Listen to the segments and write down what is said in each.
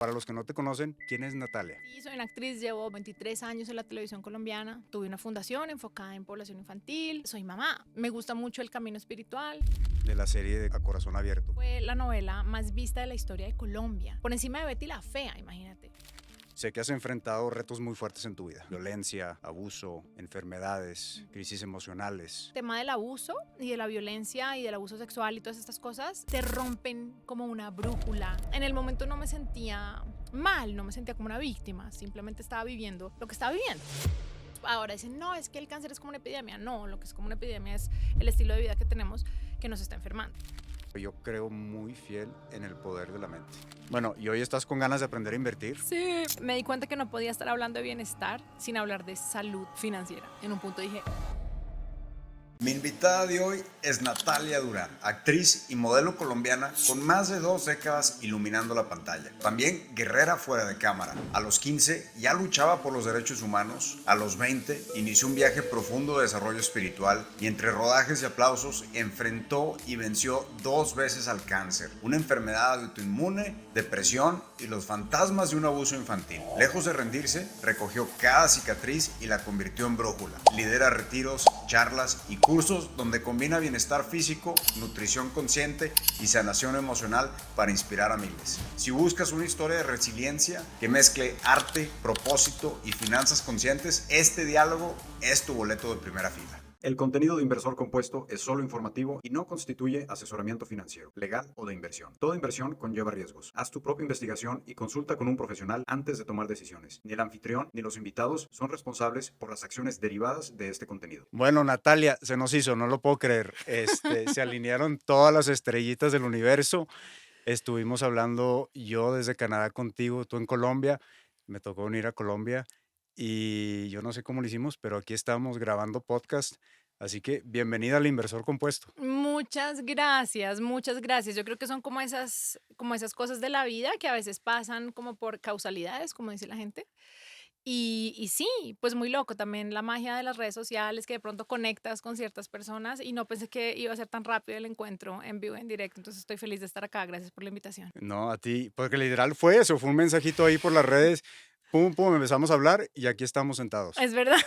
Para los que no te conocen, ¿quién es Natalia? Sí, soy una actriz, llevo 23 años en la televisión colombiana. Tuve una fundación enfocada en población infantil. Soy mamá. Me gusta mucho el camino espiritual. De la serie de A Corazón Abierto. Fue la novela más vista de la historia de Colombia. Por encima de Betty la Fea, imagínate. Sé que has enfrentado retos muy fuertes en tu vida. Violencia, abuso, enfermedades, crisis emocionales. El tema del abuso y de la violencia y del abuso sexual y todas estas cosas te rompen como una brújula. En el momento no me sentía mal, no me sentía como una víctima. Simplemente estaba viviendo lo que estaba viviendo. Ahora dicen, no, es que el cáncer es como una epidemia. No, lo que es como una epidemia es el estilo de vida que tenemos que nos está enfermando. Yo creo muy fiel en el poder de la mente. Bueno, ¿y hoy estás con ganas de aprender a invertir? Sí. Me di cuenta que no podía estar hablando de bienestar sin hablar de salud financiera. En un punto dije, Mi invitada de hoy es Natalia Durán, actriz y modelo colombiana con más de 2 décadas iluminando la pantalla. También guerrera fuera de cámara. A los 15 ya luchaba por los derechos humanos. A los 20 inició un viaje profundo de desarrollo espiritual y entre rodajes y aplausos enfrentó y venció 2 veces al cáncer, una enfermedad autoinmune, depresión y los fantasmas de un abuso infantil. Lejos de rendirse, recogió cada cicatriz y la convirtió en brújula. Lidera retiros, charlas y cursos donde combina bienestar físico, nutrición consciente y sanación emocional para inspirar a miles. Si buscas una historia de resiliencia que mezcle arte, propósito y finanzas conscientes, este diálogo es tu boleto de primera fila. El contenido de Inversor Compuesto es solo informativo y no constituye asesoramiento financiero, legal o de inversión. Toda inversión conlleva riesgos. Haz tu propia investigación y consulta con un profesional antes de tomar decisiones. Ni el anfitrión ni los invitados son responsables por las acciones derivadas de este contenido. Bueno, Natalia, se nos hizo, no lo puedo creer. Se alinearon todas las estrellitas del universo. Estuvimos hablando yo desde Canadá contigo, tú en Colombia. Me tocó venir a Colombia y yo no sé cómo lo hicimos, pero aquí estamos grabando podcast. Así que bienvenida al Inversor Compuesto. muchas gracias, muchas gracias. Yo creo que son como esas cosas de la vida que a veces pasan como por causalidades, como dice la gente. Y sí, pues muy loco también la magia de las redes sociales, que de pronto conectas con ciertas personas y no pensé que iba a ser tan rápido el encuentro en vivo, en directo. Entonces estoy feliz de estar acá. Gracias por la invitación. No, a ti, porque literal fue eso, fue un mensajito ahí por las redes, pum, pum, empezamos a hablar y aquí estamos sentados. Es verdad.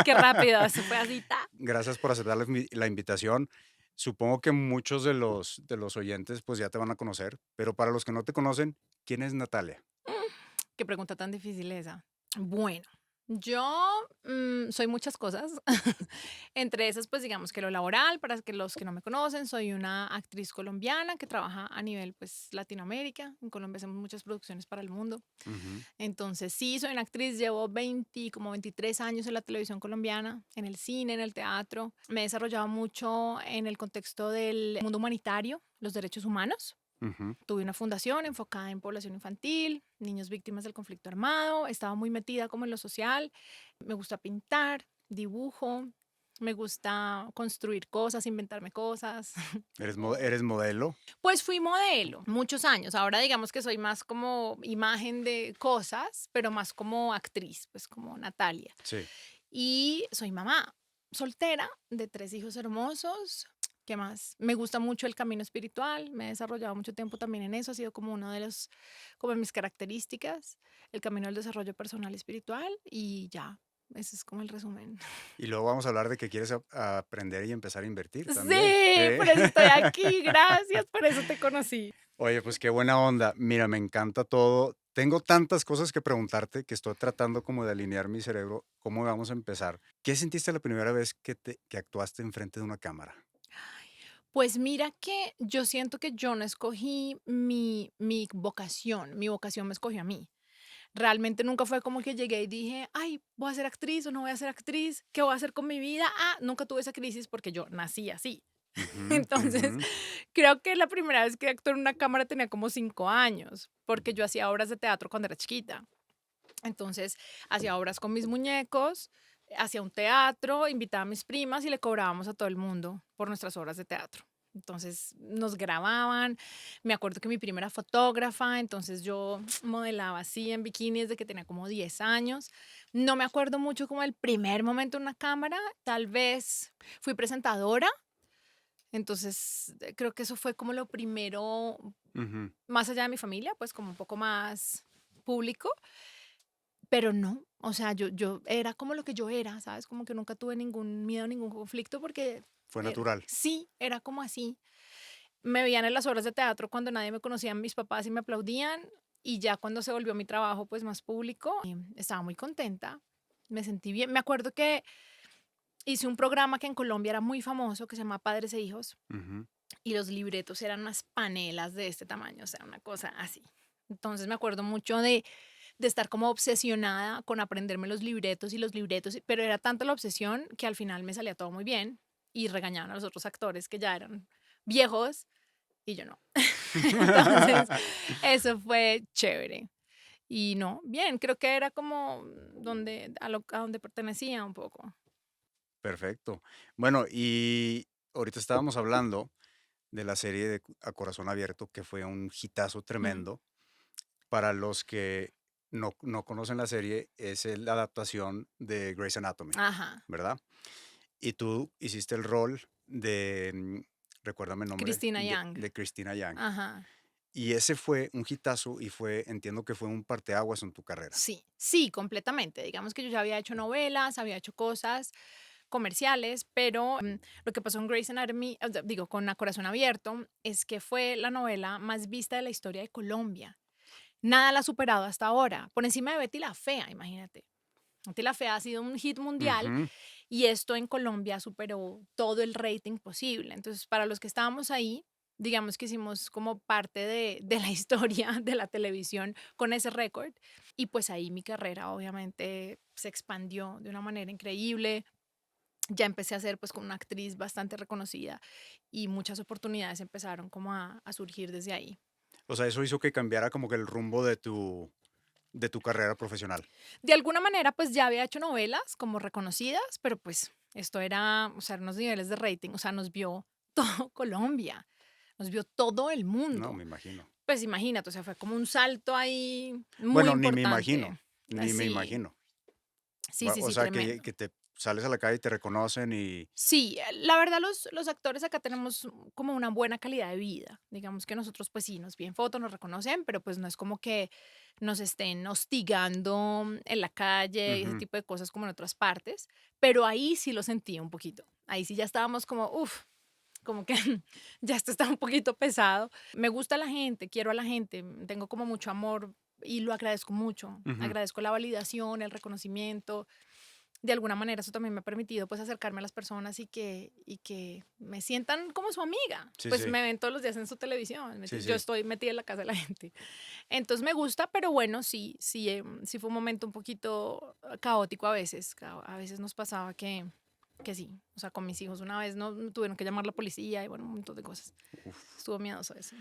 Qué rápido. Eso fue así. Ta. Gracias por aceptar la invitación. Supongo que muchos de los oyentes pues ya te van a conocer, pero para los que no te conocen, ¿quién es Natalia? Qué pregunta tan difícil esa. Bueno, yo soy muchas cosas. Entre esas, pues digamos que lo laboral, para que los que no me conocen, soy una actriz colombiana que trabaja a nivel pues Latinoamérica. En Colombia hacemos muchas producciones para el mundo. Ujú. Entonces, sí, soy una actriz, llevo 20, como 23 años en la televisión colombiana, en el cine, en el teatro. Me he desarrollado mucho en el contexto del mundo humanitario, los derechos humanos. Ujú. Tuve una fundación enfocada en población infantil, niños víctimas del conflicto armado, estaba muy metida como en lo social, me gusta pintar, dibujo, me gusta construir cosas, inventarme cosas. ¿Eres modelo? Pues fui modelo muchos años, ahora digamos que soy más como imagen de cosas, pero más como actriz, pues como Natalia. Sí. Y soy mamá soltera de 3 hijos hermosos. ¿Qué más? Me gusta mucho el camino espiritual, me he desarrollado mucho tiempo también en eso, ha sido como uno de los, como mis características, el camino del desarrollo personal y espiritual y ya, ese es como el resumen. Y luego vamos a hablar de que quieres aprender y empezar a invertir también. Sí, ¿Eh? por eso estoy aquí, gracias, por eso te conocí. Oye, pues qué buena onda. Mira, me encanta todo. Tengo tantas cosas que preguntarte que estoy tratando como de alinear mi cerebro. ¿Cómo vamos a empezar? ¿Qué sentiste la primera vez que actuaste enfrente de una cámara? Pues mira que yo siento que yo no escogí mi vocación, mi vocación me escogió a mí. Realmente nunca fue como que llegué y dije, ay, voy a ser actriz o no voy a ser actriz, ¿qué voy a hacer con mi vida? Ah, nunca tuve esa crisis porque yo nací así. Ujú, Entonces, ujú. creo que la primera vez que actué en una cámara tenía como 5 años, porque yo hacía obras de teatro cuando era chiquita. Entonces, hacía obras con mis muñecos, hacía un teatro, invitaba a mis primas y le cobrábamos a todo el mundo por nuestras obras de teatro. Entonces nos grababan. Me acuerdo que mi prima era fotógrafa, entonces yo modelaba así en bikini desde que tenía como 10 años. No me acuerdo mucho como el primer momento en una cámara. Tal vez fui presentadora Entonces, creo que eso fue como lo primero, Ujú. más allá de mi familia, pues como un poco más público, pero no, o sea, yo era como lo que yo era, ¿sabes? Como que nunca tuve ningún miedo, ningún conflicto, porque Fue natural. sí, era como así. Me veían en las obras de teatro cuando nadie me conocía, mis papás y me aplaudían, y ya cuando se volvió mi trabajo pues más público, estaba muy contenta, me sentí bien. Me acuerdo que hice un programa que en Colombia era muy famoso que se llama Padres e Hijos, Ujú. y los libretos eran unas panelas de este tamaño, o sea, una cosa así. Entonces me acuerdo mucho de estar como obsesionada con aprenderme los libretos y los libretos, pero era tanta la obsesión que al final me salía todo muy bien y regañaban a los otros actores que ya eran viejos y yo no. Entonces, eso fue chévere. Y no, bien, creo que era como donde, a donde pertenecía un poco. Perfecto. Bueno, y ahorita estábamos hablando de la serie de A Corazón Abierto, que fue un hitazo Mm, tremendo. Para los que no conocen la serie, es la adaptación de Grey's Anatomy, ajá, ¿verdad? Y tú hiciste el rol de, recuérdame el nombre, Cristina Yang. de Christina Yang. Ajá, Y ese fue un hitazo y entiendo que fue un parteaguas en tu carrera. sí, sí, completamente. Digamos que yo ya había hecho novelas, había hecho cosas comerciales, pero lo que pasó en Grey's Anatomy, o sea, digo, con A Corazón Abierto, es que fue la novela más vista de la historia de Colombia. Nada la ha superado hasta ahora, por encima de Betty la Fea, imagínate. Betty la Fea ha sido un hit mundial Ujú. y esto en Colombia superó todo el rating posible. Entonces, para los que estábamos ahí, digamos que hicimos como parte de la historia de la televisión con ese récord. Y pues ahí mi carrera obviamente se expandió de una manera increíble. Ya empecé a ser pues con una actriz bastante reconocida y muchas oportunidades empezaron como a surgir desde ahí. O sea, eso hizo que cambiara como que el rumbo de tu carrera profesional. De alguna manera, pues ya había hecho novelas como reconocidas, pero pues esto era, o sea, unos niveles de rating, o sea, nos vio todo Colombia, nos vio todo el No, mundo. me imagino. Pues imagínate, o sea, fue como un salto ahí muy Bueno, ni me imagino, importante. ni me Sí, imagino. sí, sí, O sí, sea, tremendo. que te sales a la calle y te reconocen y... Sí, la verdad los actores acá tenemos como una buena calidad de vida. Digamos que nosotros pues sí, nos piden fotos, nos reconocen, pero pues no es como que nos estén hostigando en la calle y ese Ujú. tipo de cosas como en otras partes. Pero ahí sí lo sentí un poquito. Ahí sí ya estábamos como, uff, como que ya esto está un poquito pesado. Me gusta la gente, quiero a la gente, tengo como mucho amor y lo agradezco mucho. Ujú. Agradezco la validación, el reconocimiento. De alguna manera eso también me ha permitido pues acercarme a las personas y que me sientan como su amiga. Sí, Pues sí, me ven todos los días en su televisión, sí, yo sí. estoy metida en la casa de la gente. Entonces me gusta, pero bueno, sí, sí, sí fue un momento un poquito caótico a veces. A veces nos pasaba que sí, o sea, con mis hijos una vez no tuvieron que llamar a la policía y bueno, un montón de cosas. Uf. Estuvo miedoso eso.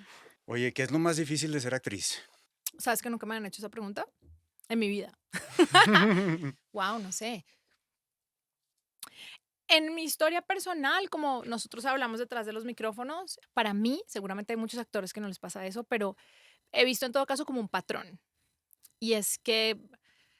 Oye, ¿qué es lo más difícil de ser actriz? ¿Sabes que nunca me han hecho esa pregunta? En mi vida. Wow, no sé. En mi historia personal, como nosotros hablamos detrás de los micrófonos, para mí, seguramente hay muchos actores que no les pasa eso, pero he visto en todo caso como un patrón. Y es que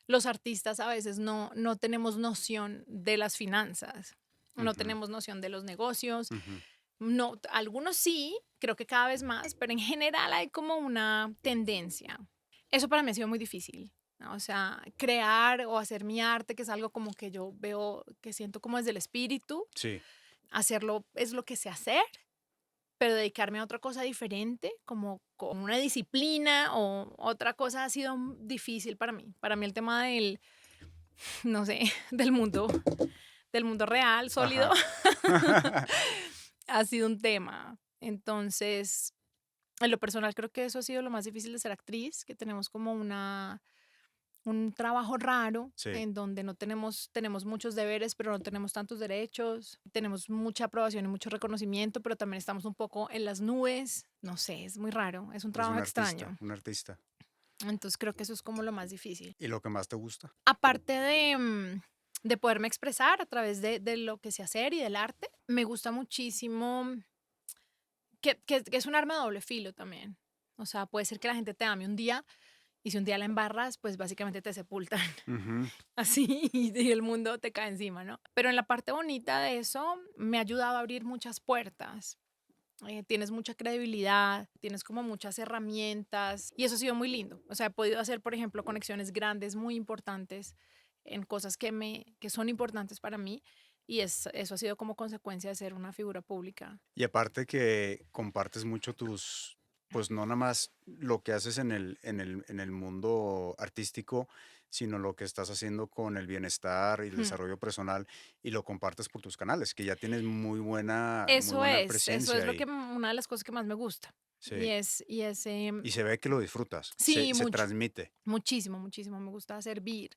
los artistas a veces no tenemos noción de las finanzas, no Ujú, tenemos noción de los negocios. ujú. No, algunos sí, creo que cada vez más, pero en general hay como una tendencia. Eso para mí ha sido muy difícil, ¿no? O sea, crear o hacer mi arte, que es algo como que yo veo, que siento como desde el espíritu, Sí, hacerlo es lo que sé hacer, pero dedicarme a otra cosa diferente, como con una disciplina o otra cosa ha sido difícil para mí. Para mí el tema del, no sé, del mundo real, sólido, ajá. ha sido un tema. Entonces, en lo personal creo que eso ha sido lo más difícil de ser actriz, que tenemos como un trabajo raro Sí, en donde no tenemos muchos deberes, pero no tenemos tantos derechos. Tenemos mucha aprobación y mucho reconocimiento, pero también estamos un poco en las nubes. No sé, es muy raro, es un eres trabajo extraño. un artista. Entonces creo que eso es como lo más difícil. ¿Y lo que más te gusta? Aparte de poderme expresar a través de lo que sé hacer y del arte, me gusta muchísimo que es un arma de doble filo también. O sea, puede ser que la gente te ame un día Y si un día la embarras, pues básicamente te sepultan Ujú. así y el mundo te cae encima, ¿no? Pero en la parte bonita de eso me ha ayudado a abrir muchas puertas. Tienes mucha credibilidad, tienes como muchas herramientas y eso ha sido muy lindo. O sea, he podido hacer, por ejemplo, conexiones grandes, muy importantes en cosas que son importantes para mí y eso ha sido como consecuencia de ser una figura pública. Y aparte que compartes mucho pues no nada más lo que haces en el mundo artístico, sino lo que estás haciendo con el bienestar y el Hmm. desarrollo personal y lo compartes por tus canales, que ya tienes muy Eso buena eso es presencia lo que ahí. una de las cosas que más me gusta. Sí. Y es Y se ve que lo disfrutas, sí, se mucho, transmite. muchísimo, muchísimo. Me gusta servir.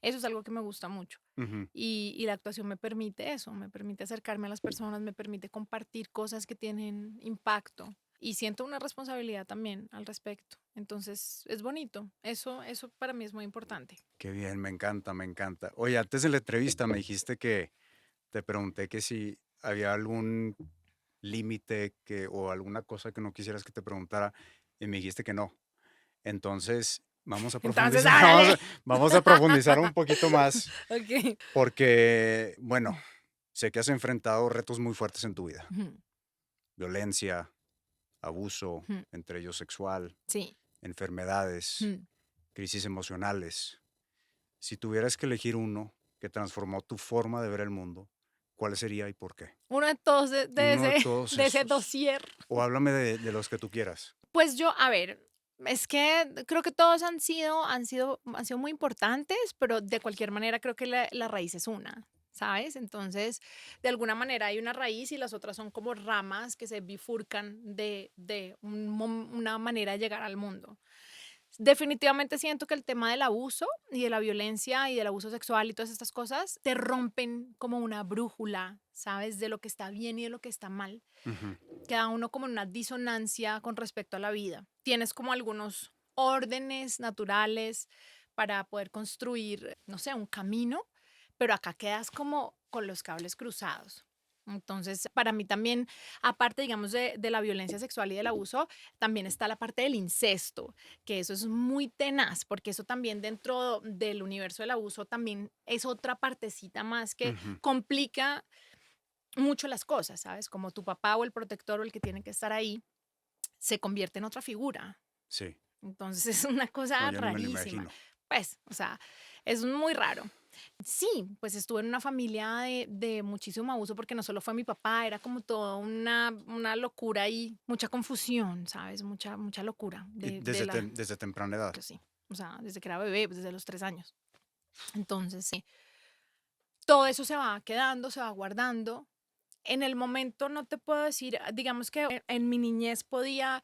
Eso es algo que me gusta mucho. Ujú. Y la actuación me permite eso, me permite acercarme a las personas, me permite compartir cosas que tienen impacto y siento una responsabilidad también al respecto. Entonces, es bonito. Eso para mí es muy importante. Qué bien, me encanta, me encanta. Oye, antes de la entrevista me dijiste que te pregunté que si había algún límite o alguna cosa que no quisieras que te preguntara y me dijiste que no. Entonces, vamos a Entonces, profundizar, ¡árale! vamos a profundizar un poquito más Ok. porque, bueno, sé que has enfrentado retos muy fuertes en tu vida. Ujú, Violencia, abuso, ujú. entre ellos sexual, Sí. enfermedades, Ujú. crisis emocionales. Si tuvieras que elegir uno que transformó tu forma de ver el mundo, ¿cuál sería y por qué? Uno de todos Uno de todos de ese esos. dossier. O háblame de los que tú quieras. Pues yo, a ver, es que creo que todos han sido muy importantes, pero de cualquier manera creo que la raíz es una, ¿sabes? Entonces, de alguna manera hay una raíz y las otras son como ramas que se bifurcan de una manera de llegar al mundo. Definitivamente siento que el tema del abuso y de la violencia y del abuso sexual y todas estas cosas te rompen como una brújula, ¿sabes? De lo que está bien y de lo que está mal. Ujú. Queda uno como en una disonancia con respecto a la vida. Tienes como algunos órdenes naturales para poder construir, no sé, un camino, pero acá quedas como con los cables cruzados. Entonces, para mí también, aparte, digamos, de la violencia sexual y del abuso, también está la parte del incesto, que eso es muy tenaz, porque eso también dentro del universo del abuso también es otra partecita más que Ujú. complica mucho las cosas, ¿sabes? Como tu papá o el protector o el que tiene que estar ahí se convierte en otra figura. Sí. Entonces es una No, cosa ya ni me lo rarísima. imagino. Pues, o sea, es muy raro. Sí, pues estuve en una familia de muchísimo abuso porque no solo fue mi papá, era como toda una locura y mucha confusión, ¿sabes? Mucha locura Y de la... desde temprana edad. Pues sí, o sea, desde que era bebé, pues desde los 3 años. Entonces, sí, todo eso se va quedando, se va guardando. En el momento no te puedo decir, digamos que en mi niñez podía,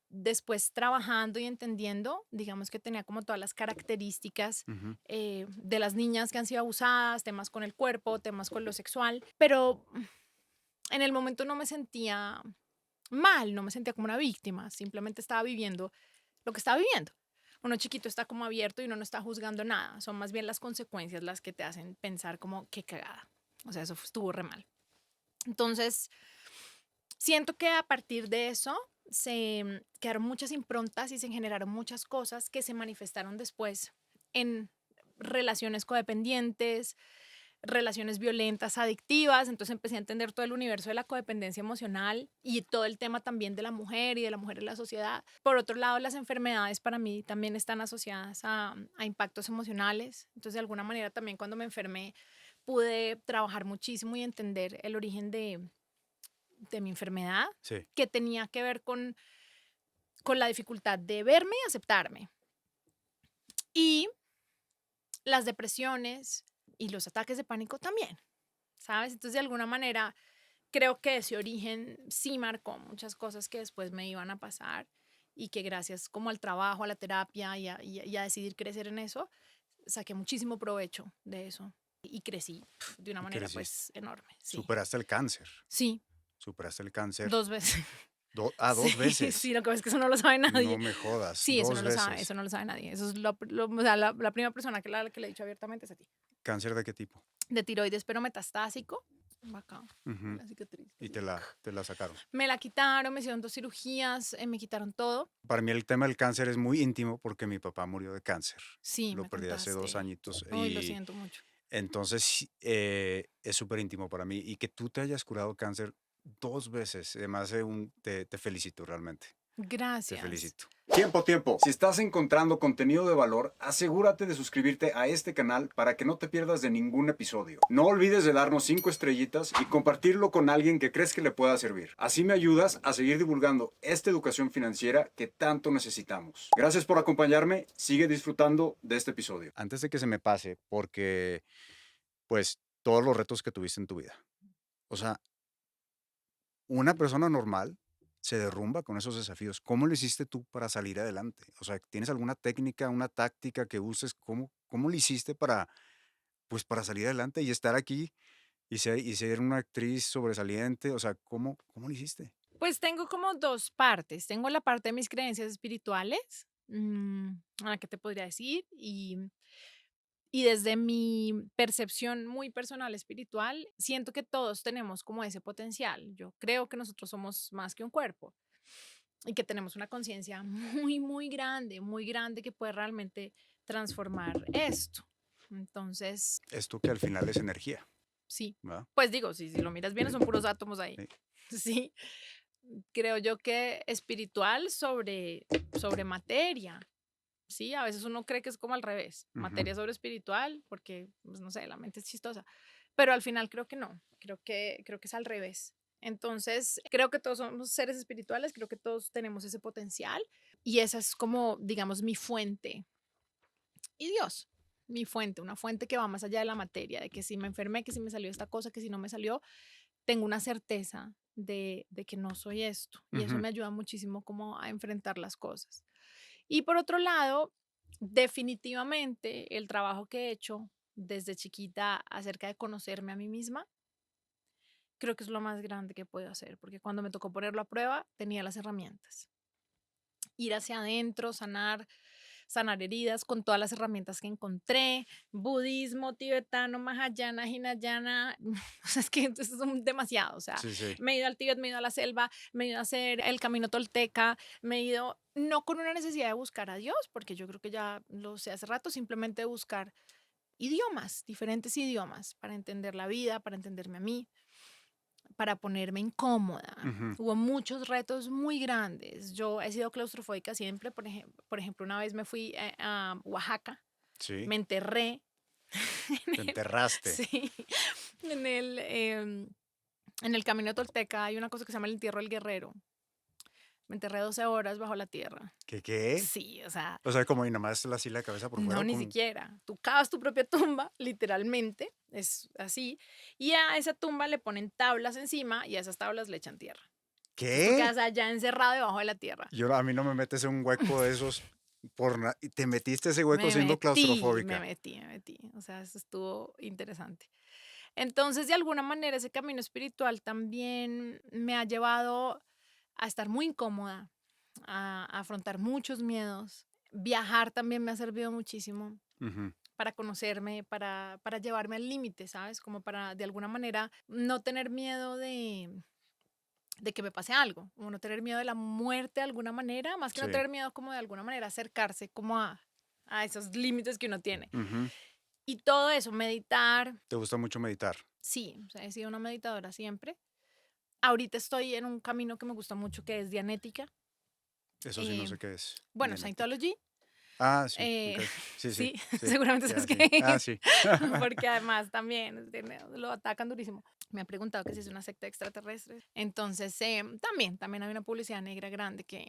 después trabajando y entendiendo, digamos que tenía como todas las características Ujú. de las niñas que han sido abusadas, temas con el cuerpo, temas con lo sexual, pero en el momento no me sentía mal, no me sentía como una víctima, simplemente estaba viviendo lo que estaba viviendo. Uno chiquito está como abierto y uno no está juzgando nada, son más bien las consecuencias las que te hacen pensar como qué cagada. O sea, eso estuvo re mal. Entonces, siento que a partir de eso quedaron muchas improntas y se generaron muchas cosas que se manifestaron después en relaciones codependientes, relaciones violentas, adictivas. Entonces empecé a entender todo el universo de la codependencia emocional y todo el tema también de la mujer y de la mujer en la sociedad. Por otro lado, las enfermedades para mí también están asociadas a impactos emocionales. Entonces, de alguna manera también cuando me enfermé pude trabajar muchísimo y entender el origen de mi enfermedad, Sí. que tenía que ver con la dificultad de verme y aceptarme. Y las depresiones y los ataques de pánico también, ¿sabes? Entonces, de alguna manera, creo que ese origen sí marcó muchas cosas que después me iban a pasar y que gracias como al trabajo, a la terapia y a decidir crecer en eso, saqué muchísimo provecho de eso y crecí de una Y manera creciste. pues enorme. Sí, Superaste el cáncer. Sí, Superaste el cáncer. 2 veces. Dos Sí, veces. sí, lo que pasa es que eso no lo sabe No nadie. me jodas. Sí, Dos eso veces. no lo sabe nadie. Eso es o sea, la primera persona que le he dicho abiertamente es a ti. ¿Cáncer de qué tipo? De tiroides, pero metastásico. Bacán, Ujú. la cicatriz. Y te la sacaron. Me la quitaron, me hicieron 2 cirugías, me quitaron todo. Para mí el tema del cáncer es muy íntimo porque mi papá murió de cáncer. Sí, Lo me perdí hace 2 contaste. añitos Uy, lo y siento mucho. entonces sí, es súper íntimo para mí. Y que tú te hayas curado cáncer 2 veces, además te felicito realmente. Te Gracias. felicito. Tiempo, tiempo. Si estás encontrando contenido de valor, asegúrate de suscribirte a este canal para que no te pierdas de ningún episodio. No olvides de darnos 5 estrellitas y compartirlo con alguien que crees que le pueda servir. Así me ayudas a seguir divulgando esta educación financiera que tanto necesitamos. Gracias por acompañarme. Sigue disfrutando de este episodio. Antes de que se me pase, porque pues todos los retos que tuviste en tu vida. O sea, una persona normal se derrumba con esos desafíos. ¿Cómo lo hiciste tú para salir adelante? O sea, ¿tienes alguna técnica, una táctica que uses? ¿Cómo lo hiciste pues, para salir adelante y estar aquí y ser una actriz sobresaliente? O sea, ¿cómo lo hiciste? Pues tengo como 2 partes. Tengo la parte de mis creencias espirituales, a la que te podría decir, y desde mi percepción muy personal espiritual, siento que todos tenemos como ese potencial. Yo creo que nosotros somos más que un cuerpo y que tenemos una conciencia muy grande que puede realmente transformar esto. Entonces, Esto que al final es energía, sí, ¿verdad? pues digo, si lo miras bien, Sí, son puros átomos ahí. sí. Sí, creo yo que espiritual sobre materia. Sí, a veces uno cree que es como al revés, Ujú. materia sobre espiritual, porque, pues, no sé, la mente es chistosa, pero al final creo que no, creo que es al revés. Entonces, creo que todos somos seres espirituales, creo que todos tenemos ese potencial y esa es como, digamos, mi fuente. Y Dios, mi fuente, una fuente que va más allá de la materia, de que si me enfermé, que si me salió esta cosa, que si no me salió, tengo una certeza de que no soy esto y eso Ujú. me ayuda muchísimo como a enfrentar las cosas. Y por otro lado, definitivamente el trabajo que he hecho desde chiquita acerca de conocerme a mí misma, creo que es lo más grande que puedo hacer, porque cuando me tocó ponerlo a prueba, tenía las herramientas. Ir hacia adentro, sanar heridas con todas las herramientas que encontré, budismo, tibetano, mahayana, hinayana, o sea, es que es demasiado, o sea, Sí, sí. me he ido al Tíbet, me he ido a la selva, me he ido a hacer el camino tolteca, me he ido, no con una necesidad de buscar a Dios, porque yo creo que ya lo sé hace rato, simplemente buscar idiomas, diferentes idiomas, para entender la vida, para entenderme a mí, para ponerme incómoda. Ujú. Hubo muchos retos muy grandes. Yo he sido claustrofóbica siempre. Por ejemplo, una vez me fui a Oaxaca, Sí. me enterré Te enterraste. sí, en el, en el camino tolteca hay una cosa que se llama el entierro del guerrero. Me enterré 12 horas bajo la tierra. ¿Qué? Sí, o sea, O sea, como y nomás así la cabeza por fuera no, o ni como siquiera. Tú cavas tu propia tumba, literalmente, es así, y a esa tumba le ponen tablas encima y a esas tablas le echan tierra. Entonces tú ¿qué? quedas allá encerrado debajo de la tierra. A mí no me metes en un hueco de esos y te metiste ese hueco Me siendo metí, me claustrofóbica. metí, me metí. O sea, eso estuvo interesante. Entonces, de alguna manera, ese camino espiritual también me ha llevado a estar muy incómoda, a afrontar muchos miedos. Viajar también me ha servido muchísimo Ujú. para conocerme, para llevarme al límite, ¿sabes? Como para, de alguna manera, no tener miedo de que me pase algo, como no tener miedo de la muerte de alguna manera, más que no Sí. tener miedo como de alguna manera acercarse como a esos límites que uno tiene. Ujú. Y todo eso, meditar, ¿Te gusta mucho meditar? sí, o sea, he sido una meditadora siempre. Ahorita estoy en un camino que me gusta mucho que es Dianética. Eso sí no eh, sé qué es. bueno, Dianética. Scientology, Ah, sí, eh, okey. Sí, sí, sí, sí. seguramente sabes Ya, qué sí. Ah, es, sí. porque además también lo atacan durísimo. Me han preguntado que si es una secta extraterrestre. Entonces, también hay una publicidad negra grande que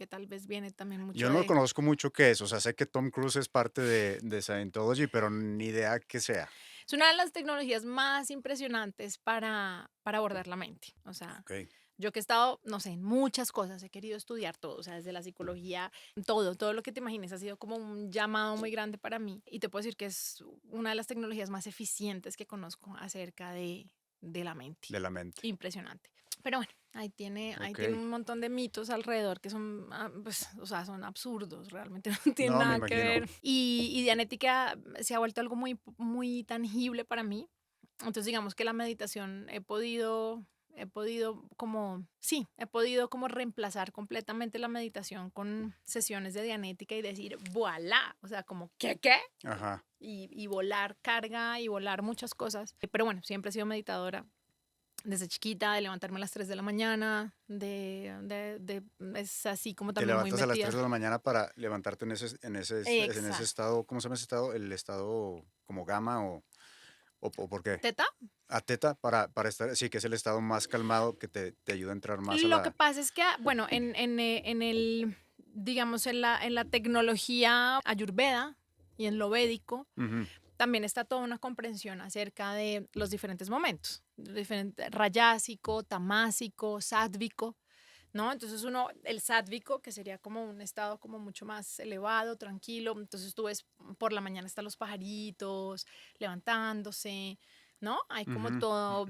tal vez viene también mucho Yo no de... conozco mucho qué es, o sea, sé que Tom Cruise es parte de Scientology, pero ni idea qué sea. Es una de las tecnologías más impresionantes para abordar la mente. O sea, Okey. yo que he estado, no sé, en muchas cosas, he querido estudiar todo, o sea, desde la psicología, todo lo que te imagines ha sido como un llamado muy grande para mí. Y te puedo decir que es una de las tecnologías más eficientes que conozco acerca de la mente. De la mente. Impresionante. Pero bueno, ahí tiene Okey. un montón de mitos alrededor que son, pues, o sea, son absurdos, realmente no tienen No, me nada que imagino. ver. Y Dianética se ha vuelto algo muy tangible para mí. Entonces, digamos que la meditación he podido como reemplazar completamente la meditación con sesiones de Dianética y decir, voilà, o sea, como, ¿qué? Ajá. Y volar carga y volar muchas cosas. Pero bueno, siempre he sido meditadora desde chiquita, de levantarme a las 3 de la mañana, es así como Te también muy levantas a las 3 de metida. la mañana para levantarte en ese Exacto. estado, ¿cómo se llama ese estado? El estado como gamma o ¿por qué? ¿Teta? A teta para estar, sí, que es el estado más calmado que te ayuda a entrar más a Lo que la... pasa es que, bueno, en el, digamos, en la tecnología ayurveda y en lo védico, Ujú, también está toda una comprensión acerca de los diferentes momentos, rayásico, tamásico, sádvico, ¿no? Entonces el sádvico, que sería como un estado como mucho más elevado, tranquilo, entonces tú ves por la mañana están los pajaritos levantándose, ¿no? Hay como ujú. todo,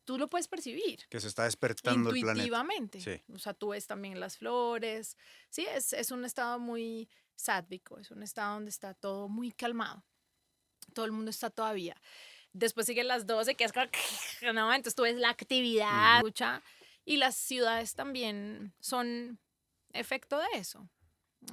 tú lo puedes percibir Que se está despertando el planeta. intuitivamente. Sí, O sea, tú ves también las flores. Sí, es un estado muy sádvico, es un estado donde está todo muy calmado. Todo el mundo está todavía. Después siguen las 12, que es como, ¿no? Entonces tú ves la actividad, ujú, lucha, y las ciudades también son efecto de eso.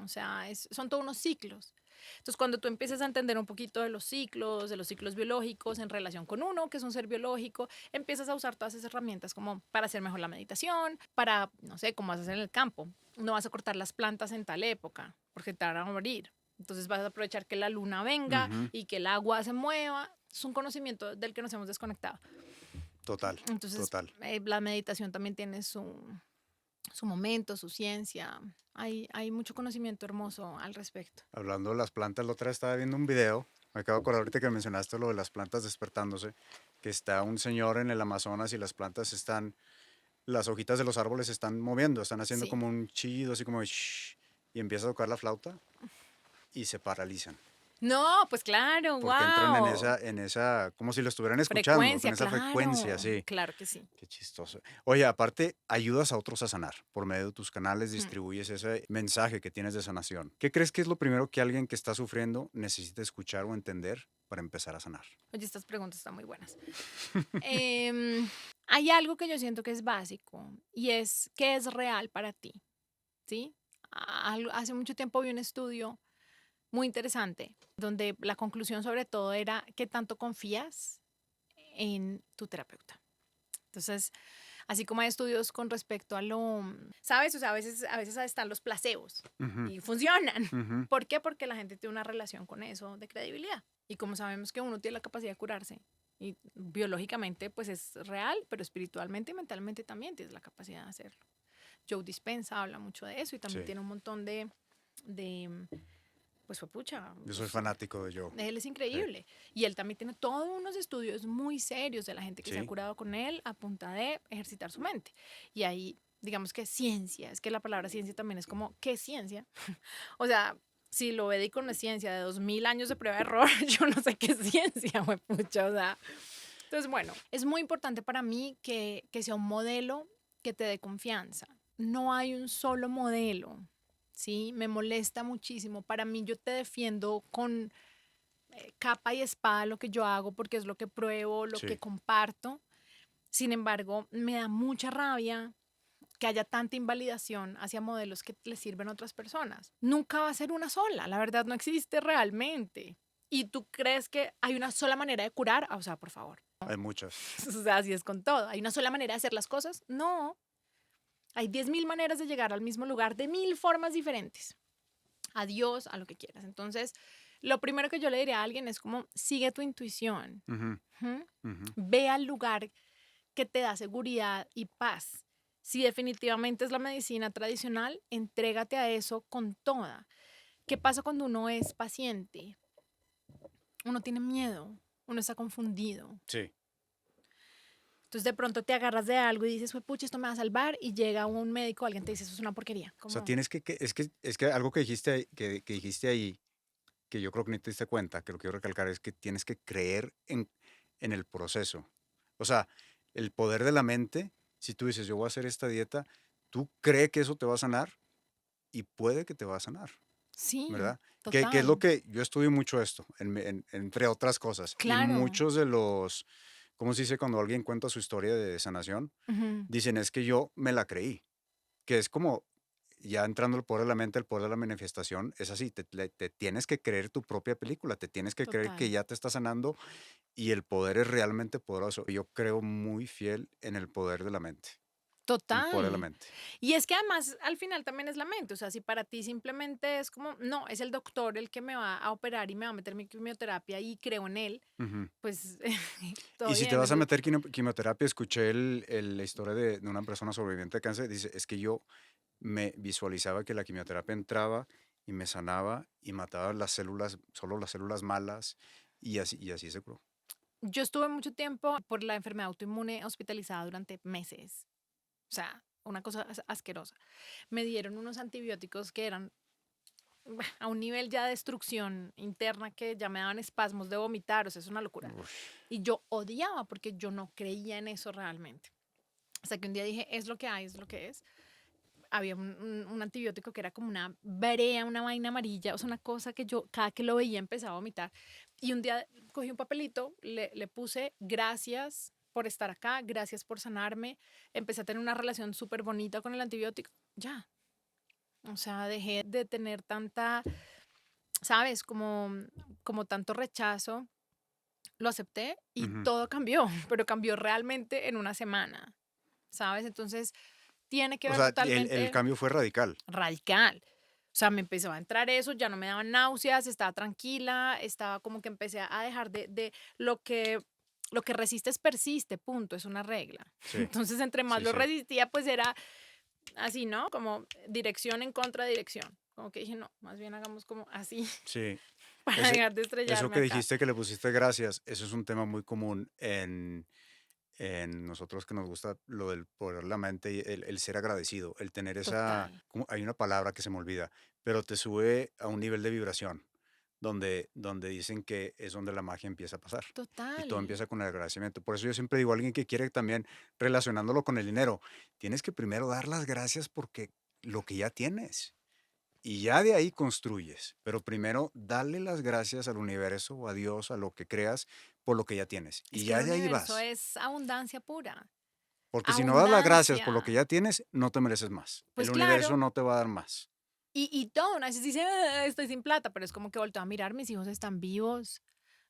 O sea, son todos unos ciclos. Entonces, cuando tú empiezas a entender un poquito de los ciclos biológicos en relación con uno, que es un ser biológico, empiezas a usar todas esas herramientas como para hacer mejor la meditación, para, no sé, como haces en el campo. No vas a cortar las plantas en tal época, porque te van a morir. Entonces vas a aprovechar que la luna venga ujú. y que el agua se mueva. Es un conocimiento del que nos hemos desconectado. Total, Entonces, total. la meditación también tiene su momento, su ciencia. Hay mucho conocimiento hermoso al respecto. Hablando de las plantas, la otra vez estaba viendo un video, me acabo de acordar ahorita que mencionaste lo de las plantas despertándose, que está un señor en el Amazonas y las plantas están, las hojitas de los árboles se están moviendo, están haciendo Sí. como un chillido, así como de shh, y empieza a tocar la flauta y se paralizan. No, pues claro, Porque entran en wow. esa, como si lo estuvieran escuchando, con Frecuencia, esa frecuencia, claro. sí. Claro que sí. Qué chistoso. Oye, aparte, ayudas a otros a sanar. Por medio de tus canales Mm. distribuyes ese mensaje que tienes de sanación. ¿Qué crees que es lo primero que alguien que está sufriendo necesita escuchar o entender para empezar a sanar? Oye, estas preguntas están muy buenas. Em, Hay algo que yo siento que es básico y es qué es real para ti, ¿sí? Hace mucho tiempo vi un estudio muy interesante donde la conclusión sobre todo era qué tanto confías en tu terapeuta. Entonces, así como hay estudios con respecto a ¿sabes? O sea, a veces están los placebos Ujú, y funcionan. ujú. ¿Por qué? Porque la gente tiene una relación con eso de credibilidad. Y como sabemos que uno tiene la capacidad de curarse y biológicamente pues es real, pero espiritualmente y mentalmente también tienes la capacidad de hacerlo. Joe Dispenza habla mucho de eso y también Sí, tiene un montón de pues fue pucha, yo soy pues fanático de yo. él es Sí, increíble. Y él también tiene todos unos estudios muy serios de la gente que se ha sí, curado con él a punta de ejercitar su mente. Y ahí, digamos que ciencia, es que la palabra ciencia también es como, ¿qué ciencia? O sea, si lo ve con la ciencia de 2000 años de prueba de error, yo no sé qué es ciencia, pucha, o sea. Entonces, bueno, es muy importante para mí que sea un modelo que te dé confianza. No hay un solo modelo, ¿sí? Me molesta muchísimo. Para mí, yo te defiendo con capa y espada lo que yo hago porque es lo que pruebo, lo que sí. comparto. Sin embargo, me da mucha rabia que haya tanta invalidación hacia modelos que le sirven a otras personas. Nunca va a ser una sola, la verdad no existe realmente. ¿Y tú crees que hay una sola manera de curar? O sea, por favor. Hay muchas. O sea, así es con todo. ¿Hay una sola manera de hacer las cosas? No. Hay 10.000 maneras de llegar al mismo lugar de 1000 formas diferentes. A Dios, a lo que quieras. Entonces, lo primero que yo le diría a alguien es como, sigue tu intuición. Ujú, Ujú. ujú. Ve al lugar que te da seguridad y paz. Si definitivamente es la medicina tradicional, entrégate a eso con toda. ¿Qué pasa cuando uno es paciente? Uno tiene miedo, uno está confundido. Sí. Entonces de pronto te agarras de algo y dices, pucha, esto me va a salvar y llega un médico, alguien te dice, eso es una porquería. O sea, Como, tienes es que algo que dijiste, que dijiste ahí, que yo creo que ni te diste cuenta, que lo quiero recalcar es que tienes que creer en el proceso. O sea, el poder de la mente, si tú dices, yo voy a hacer esta dieta, tú crees que eso te va a sanar y puede que te va a sanar, sí, ¿verdad? Que es lo total, que yo estudio mucho esto, entre otras cosas. Y claro. muchos de los ¿cómo se dice cuando alguien cuenta su historia de sanación? Ujú. Dicen, es que yo me la creí, que es como, ya entrando al poder de la mente, el poder de la manifestación, es así, te tienes que creer tu propia película, te tienes que creer que Total. ya te está sanando y el poder es realmente poderoso. Yo creo muy fiel en el poder de la mente, el poder de la Total. mente. Y es que además al final también es la mente, o sea, si para ti simplemente es como, no, es el doctor el que me va a operar y me va a meter mi quimioterapia y creo en él, Ujú. pues todo Y si te bien. vas a meter quimioterapia, escuché la historia de una persona sobreviviente de cáncer, dice, es que yo me visualizaba que la quimioterapia entraba y me sanaba y mataba las células, solo las células malas, y así se curó. Yo estuve mucho tiempo por la enfermedad autoinmune hospitalizada durante meses, o sea, una cosa asquerosa. Me dieron unos antibióticos que eran a un nivel ya de destrucción interna que ya me daban espasmos de vomitar, o sea, es una locura. Ush, Y yo odiaba porque yo no creía en eso realmente. Hasta que un día dije, es lo que hay, es lo que es. Había un antibiótico que era como una brea, una vaina amarilla, o sea, una cosa que yo cada que lo veía empezaba a vomitar. Y un día cogí un papelito, le puse gracias por estar acá, gracias por sanarme. Empecé a tener una relación súper bonita con el antibiótico. Ya, o sea, dejé de tener tanta, ¿sabes? Como tanto rechazo. Lo acepté y ujú. todo cambió, pero cambió realmente en una semana, ¿sabes? Entonces, tiene que O ver sea, el totalmente cambio fue radical. radical. O sea, me empezó a entrar eso, ya no me daban náuseas, estaba tranquila, estaba como que empecé a dejar de lo que resistes persiste, punto, es una regla. Sí, Entonces, entre más sí, lo sí, resistía, pues era así, ¿no? Como dirección en contra de dirección. Como que dije, no, más bien hagamos como así sí. para Ese, dejar de eso estrellarme que acá. dijiste que le pusiste gracias, eso es un tema muy común en nosotros que nos gusta lo del poder de la mente y el ser agradecido, el tener esa, Total, hay una palabra que se me olvida, pero te sube a un nivel de vibración donde dicen que es donde la magia empieza a pasar. Y todo total. empieza con el agradecimiento. Por eso yo siempre digo a alguien que quiere también relacionándolo con el dinero, tienes que primero dar las gracias porque lo que ya tienes. Y ya de ahí construyes, pero primero dale las gracias al universo o a Dios, a lo que creas, por lo que ya tienes. Es Y que el ya de ahí universo vas. es abundancia pura. Porque si no das las gracias por lo que Abundancia. ya tienes, no te mereces más. Pues El universo claro, no te va a dar más. y todo, una vez dice, "Ah, estoy sin plata", pero es como que volteo a mirar, mis hijos están vivos,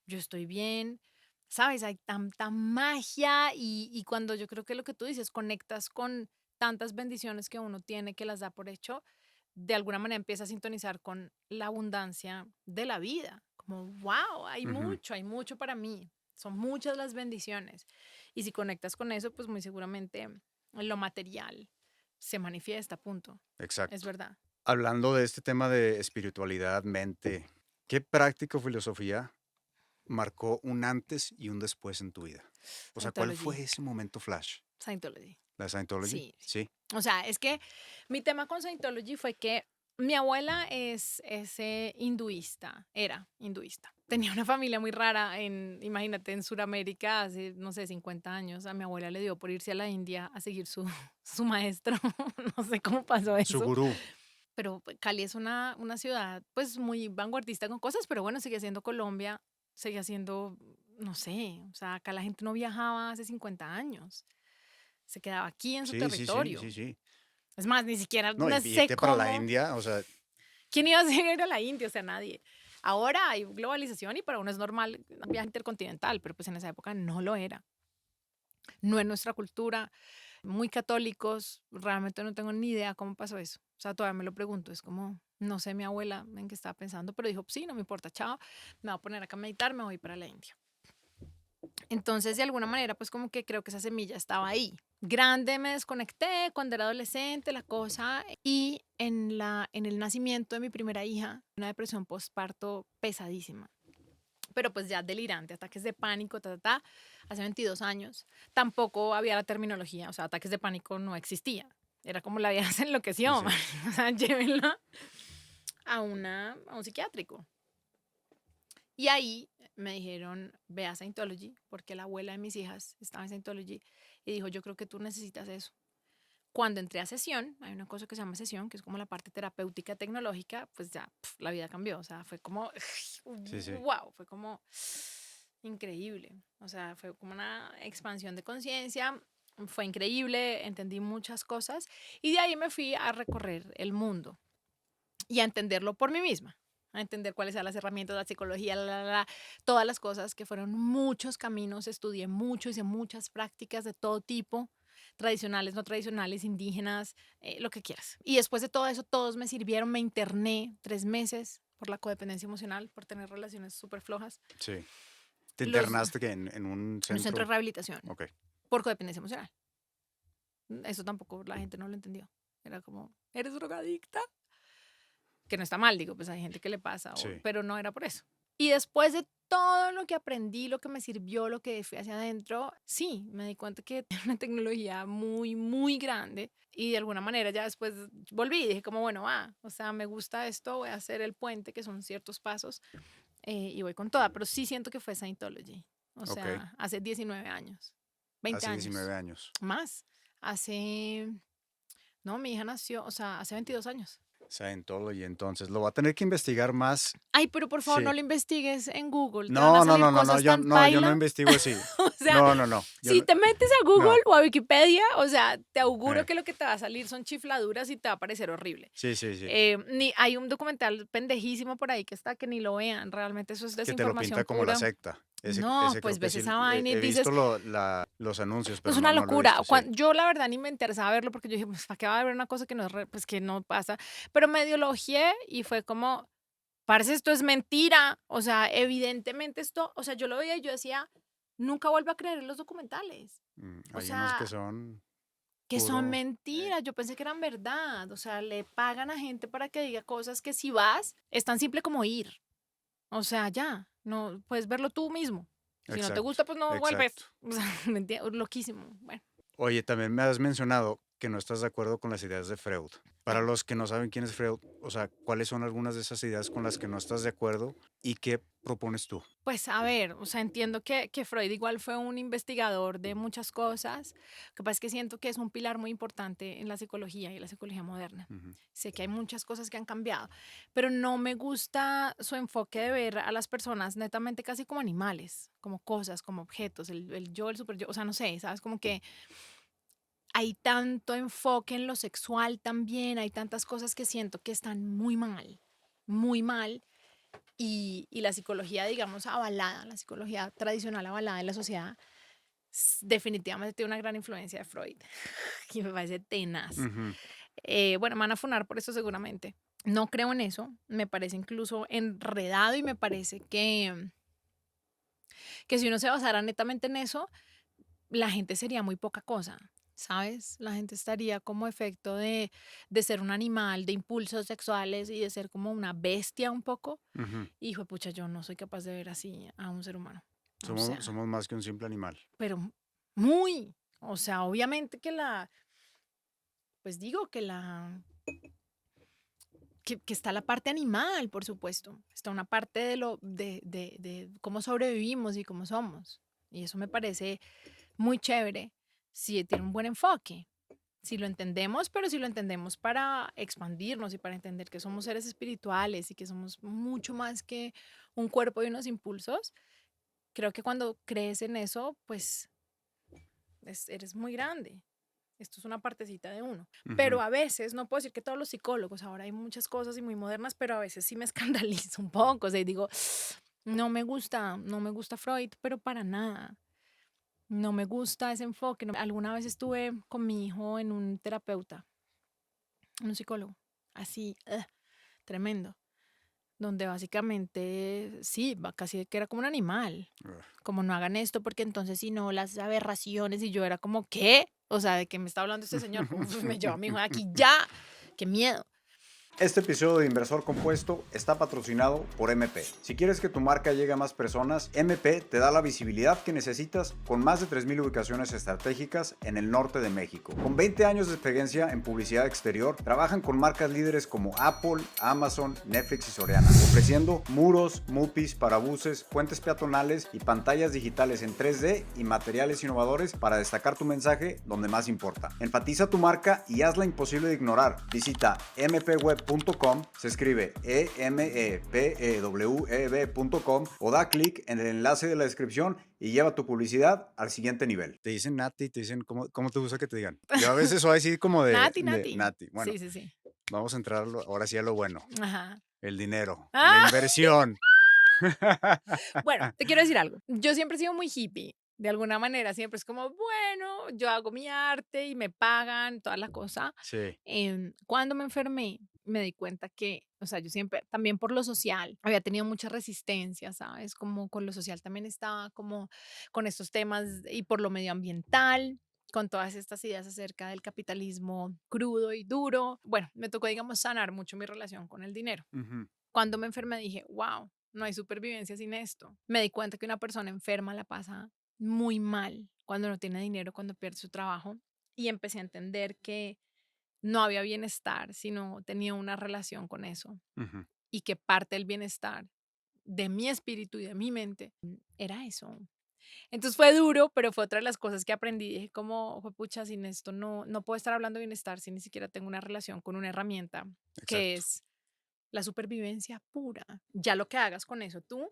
yo estoy bien, ¿sabes? Hay tanta magia y cuando yo creo que lo que tú dices, conectas con tantas bendiciones que uno tiene, que las da por hecho, de alguna manera empieza a sintonizar con la abundancia de la vida. Como, wow, Ujú, hay mucho para mí. Son muchas las bendiciones. Y si conectas con eso, pues muy seguramente lo material se manifiesta, punto. Es exacto. verdad. Hablando de este tema de espiritualidad, mente, ¿qué práctica o filosofía marcó un antes y un después en tu vida? O sea, ¿cuál Scientology. fue ese momento flash? Scientology. ¿La Scientology? Sí, sí. Sí. O sea, es que mi tema con Scientology fue que mi abuela es hinduista, era hinduista. Tenía una familia muy rara imagínate, en Sudamérica hace, no sé, 50 años. A mi abuela le dio por irse a la India a seguir su maestro. No sé cómo pasó Su eso. gurú. Pero pues, Cali es una ciudad pues muy vanguardista con cosas, pero bueno, sigue siendo Colombia, sigue siendo, no sé, o sea, acá la gente no viajaba hace 50 años, se quedaba aquí en su Sí, sí, sí, territorio. sí, sí. Es más, ni siquiera No, y no sé irte para la cómo, India, o sea, quién iba a ir a la India, o sea, nadie. Ahora hay globalización y para uno es normal un viaje intercontinental, pero pues en esa época no lo era. No es nuestra cultura, muy católicos, realmente no tengo ni idea cómo pasó eso. O sea, todavía me lo pregunto, es como, no sé mi abuela en qué estaba pensando, pero dijo, sí, no me importa, chao, me voy a poner acá a meditar, me voy para la India. Entonces, de alguna manera, pues como que creo que esa semilla estaba ahí. Grande me desconecté cuando era adolescente, la cosa, y en el nacimiento de mi primera hija, una depresión postparto pesadísima, pero pues ya delirante, ataques de pánico, hace 22 años. Tampoco había la terminología, o sea, ataques de pánico no existía. Era como la vieja se sí, enloqueció, sí. o sea, llévenla a un psiquiátrico. Y ahí me dijeron, ve a Scientology, porque la abuela de mis hijas estaba en Scientology, y dijo, yo creo que tú necesitas eso. Cuando entré a sesión, hay una cosa que se llama sesión, que es como la parte terapéutica tecnológica, pues ya la vida cambió, o sea, fue como, Sí, sí. wow, fue como increíble. O sea, fue como una expansión de conciencia. Fue increíble, entendí muchas cosas y de ahí me fui a recorrer el mundo y a entenderlo por mí misma, a entender cuáles eran las herramientas, la psicología, todas las cosas que fueron muchos caminos, estudié mucho, hice muchas prácticas de todo tipo, tradicionales, no tradicionales, indígenas, lo que quieras. Y después de todo eso, todos me sirvieron, me interné 3 meses por la codependencia emocional, por tener relaciones súper flojas. Sí. ¿Te Los- internaste que en un En un centro? centro de rehabilitación, Ok. por codependencia emocional. Eso tampoco la gente no lo entendió. Era como, ¿eres drogadicta? Que no está mal, digo, pues hay gente que le pasa, Sí. pero no era por eso. Y después de todo lo que aprendí, lo que me sirvió, lo que fui hacia adentro, sí, me di cuenta que era una tecnología muy, muy grande y de alguna manera ya después volví y dije como, bueno, o sea, me gusta esto, voy a hacer el puente, que son ciertos pasos, y voy con toda, pero sí siento que fue Scientology, o Ok. sea, hace 19 años, 20 Hace años, 19 años. más, hace, no, mi hija nació, o sea, hace 22 años. Scientology, entonces. Lo va a tener que investigar más. Ay, pero por favor, Sí. no lo investigues en Google. Te van a No, no, salir no, no, no, cosas yo tan no, yo no paila. investigo así. O sea, No, no, no. Yo si no- te metes a Google no. o a Wikipedia, o sea, te auguro Eh. que lo que te va a salir son chifladuras y te va a parecer horrible. Sí, sí, sí. Hay un documental pendejísimo por ahí que está, que ni lo vean. Realmente eso es Que te lo desinformación pinta como la pura. secta. No, Ese pues creo que ves sí. esa vaina y He dices, visto los anuncios, no pero es una no lo he locura. visto, sí. Yo la verdad ni me interesaba verlo porque yo dije, pues, ¿para qué va a haber una cosa que no, pues, que no pasa? Pero medio lo ojeé y fue como, parce, esto es mentira. O sea, evidentemente esto, o sea, yo lo veía y yo decía, nunca vuelvo a creer en los documentales. O Hay unos que sea, son que son puro. mentiras. Yo pensé que eran verdad. O sea, le pagan a gente para que diga cosas que si vas, es tan simple como ir. O sea, ya, no puedes verlo tú mismo. Si no te Exacto, gusta, pues no vuelves. exacto. O sea, ¿me entiendes? Loquísimo. Bueno, Oye, también me has mencionado que no estás de acuerdo con las ideas de Freud. Para los que no saben quién es Freud, o sea, ¿cuáles son algunas de esas ideas con las que no estás de acuerdo y qué propones tú? pues a ver, o sea, entiendo que Freud igual fue un investigador de muchas cosas. Lo que pasa es que siento que es un pilar muy importante en la psicología y la psicología moderna. Ujú. Sé que hay muchas cosas que han cambiado, pero no me gusta su enfoque de ver a las personas netamente casi como animales, como cosas, como objetos, el yo, el super yo, o sea, no sé, ¿sabes? Como que hay tanto enfoque en lo sexual también, hay tantas cosas que siento que están muy mal. Y la psicología, digamos, avalada, la psicología tradicional avalada en la sociedad, definitivamente tiene una gran influencia de Freud, que me parece tenaz. Ujú. Bueno, me van a funar por eso seguramente. No creo en eso, me parece incluso enredado y me parece que si uno se basara netamente en eso, la gente sería muy poca cosa, ¿sabes? La gente estaría como efecto de ser un animal, de impulsos sexuales y de ser como una bestia un poco. Ujú. Hijo de pucha, yo no soy capaz de ver así a un ser humano. O Somos, sea, somos más que un simple animal. pero muy. O sea, obviamente pues digo que está la parte animal, por supuesto. Está una parte de cómo sobrevivimos y cómo somos. Y eso me parece muy chévere si tiene un buen enfoque. Si lo entendemos, pero si lo entendemos para expandirnos y para entender que somos seres espirituales y que somos mucho más que un cuerpo y unos impulsos, creo que cuando crees en eso, pues eres muy grande. Esto es una partecita de uno. Pero Ujú. a veces, no puedo decir que todos los psicólogos, ahora hay muchas cosas y muy modernas, pero a veces sí me escandalizo un poco. O sea, y digo, no me gusta Freud, pero para nada. No me gusta ese enfoque. Alguna vez estuve con mi hijo en un terapeuta, un psicólogo, así, tremendo, donde básicamente, sí, casi que era como un animal, Ugh. como no hagan esto porque entonces si no, las aberraciones y yo era como, ¿qué? O sea, ¿de qué me está hablando este señor? Como me lleva a mi hijo de aquí ya, qué miedo. Este episodio de Inversor Compuesto está patrocinado por MP. Si quieres que tu marca llegue a más personas, MP te da la visibilidad que necesitas con más de 3,000 ubicaciones estratégicas en el norte de México. Con 20 años de experiencia en publicidad exterior, trabajan con marcas líderes como Apple, Amazon, Netflix y Soriana, ofreciendo muros, mupis, parabuses, puentes peatonales y pantallas digitales en 3D y materiales innovadores para destacar tu mensaje donde más importa. Enfatiza tu marca y hazla imposible de ignorar. Visita mpweb.com emepeweeb.com, se escribe emepeweeb.com, o da clic en el enlace de la descripción y lleva tu publicidad al siguiente nivel. Te dicen Nati, te dicen, ¿cómo te gusta que te digan? Yo a veces soy así como Nati, de Nati. Nati. Bueno, Sí, sí, sí. vamos a entrar ahora sí a lo bueno. Ajá. El dinero, la Ah, inversión. bueno, te quiero decir algo. Yo siempre he sido muy hippie. De alguna manera, siempre es como, bueno, yo hago mi arte y me pagan, toda la cosa. Sí. Cuando me enfermé, me di cuenta que, o sea, yo siempre, también por lo social, había tenido mucha resistencia, ¿sabes? Como con lo social también estaba como con estos temas y por lo medioambiental, con todas estas ideas acerca del capitalismo crudo y duro. Bueno, me tocó, digamos, sanar mucho mi relación con el dinero. Ujú. Cuando me enfermé dije, wow, no hay supervivencia sin esto. Me di cuenta que una persona enferma la pasa muy mal cuando no tiene dinero, cuando pierde su trabajo. Y empecé a entender que no había bienestar, sino tenía una relación con eso. Ujú. Y que parte del bienestar de mi espíritu y de mi mente era eso. Entonces fue duro, pero fue otra de las cosas que aprendí. Dije, como, pucha, sin esto no puedo estar hablando de bienestar si ni siquiera tengo una relación con una herramienta que Exacto. es la supervivencia pura. Ya lo que hagas con eso tú,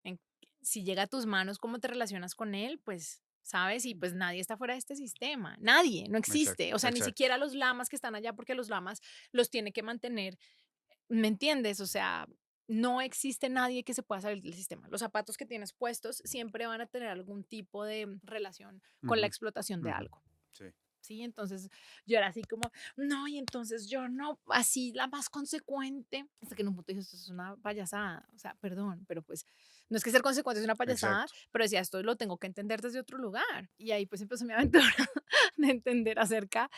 en- si llega a tus manos, cómo te relacionas con él, pues, ¿sabes? Y pues nadie está fuera de este sistema. Nadie, no Exacto. existe. O sea, ni Exacto. siquiera los lamas que están allá, porque los lamas los tiene que mantener. ¿Me entiendes? O sea, no existe nadie que se pueda salir del sistema. Los zapatos que tienes puestos siempre van a tener algún tipo de relación con la Ujú. explotación de Ujú. algo. Sí. Sí, entonces yo era así como, no, y entonces yo no, así la más consecuente, hasta que en un punto dije, esto es una payasada, o sea, perdón, pero pues no es que ser consecuente es una payasada, Exacto. pero decía, esto lo tengo que entender desde otro lugar. Y ahí pues empezó mi aventura de entender acerca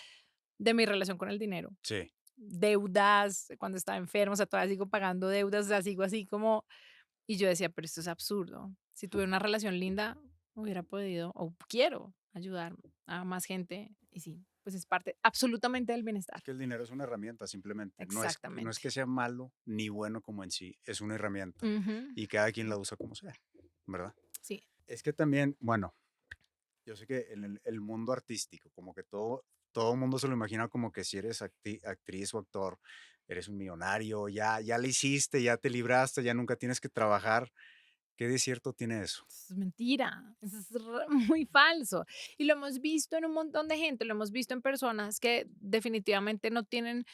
de mi relación con el dinero, Sí. deudas, cuando estaba enfermo, o sea, todavía sigo pagando deudas, o sea, sigo así como, y yo decía, pero esto es absurdo. Si tuviera una relación linda, hubiera podido, o quiero, ayudar a más gente. Y sí, pues es parte absolutamente del Es bienestar. que el dinero es una herramienta, simplemente. No es Exactamente. que sea malo ni bueno como en sí, es una herramienta. Ujú, Y cada quien la usa como sea, ¿verdad? sí. Es que también, bueno, yo sé que en el mundo artístico, como que todo mundo se lo imagina como que si eres actriz o actor, eres un millonario, ya le hiciste, ya te libraste, ya nunca tienes que trabajar. ¿Qué de cierto tiene eso? Eso es mentira, eso es muy falso. Y lo hemos visto en un montón de gente, lo hemos visto en personas que definitivamente no tienen,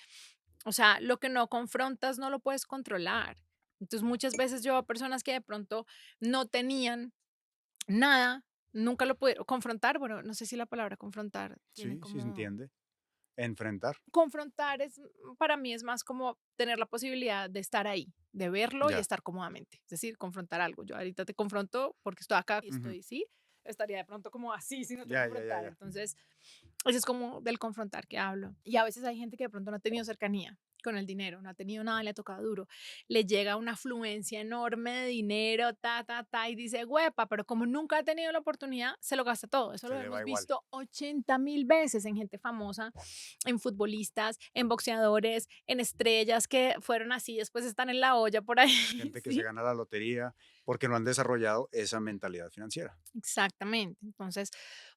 o sea, lo que no confrontas no lo puedes controlar. Entonces muchas veces yo veo personas que de pronto no tenían nada, nunca lo pudieron confrontar, bueno, no sé si la palabra confrontar tiene Sí, sí se como entiende. Enfrentar. confrontar es, para mí es más como tener la posibilidad de estar ahí, de verlo y Ya. estar cómodamente, es decir, confrontar algo. Yo ahorita te confronto porque estoy acá y Ujú. estoy, ¿sí? Estaría de pronto como así si no te Ya, ya, ya, confrontara. ya. Entonces, eso es como del confrontar que hablo. Y a veces hay gente que de pronto no ha tenido cercanía con el dinero, no ha tenido nada, le ha tocado duro. Le llega una afluencia enorme de dinero, y dice, huepa, pero como nunca ha tenido la oportunidad, se lo gasta todo. Eso lo Se le va hemos igual. visto 80.000 veces en gente famosa, en futbolistas, en boxeadores, en estrellas que fueron así, después están en la olla por ahí, Gente que se ¿sí? gana la lotería porque no han desarrollado esa mentalidad financiera. Exactamente. Entonces,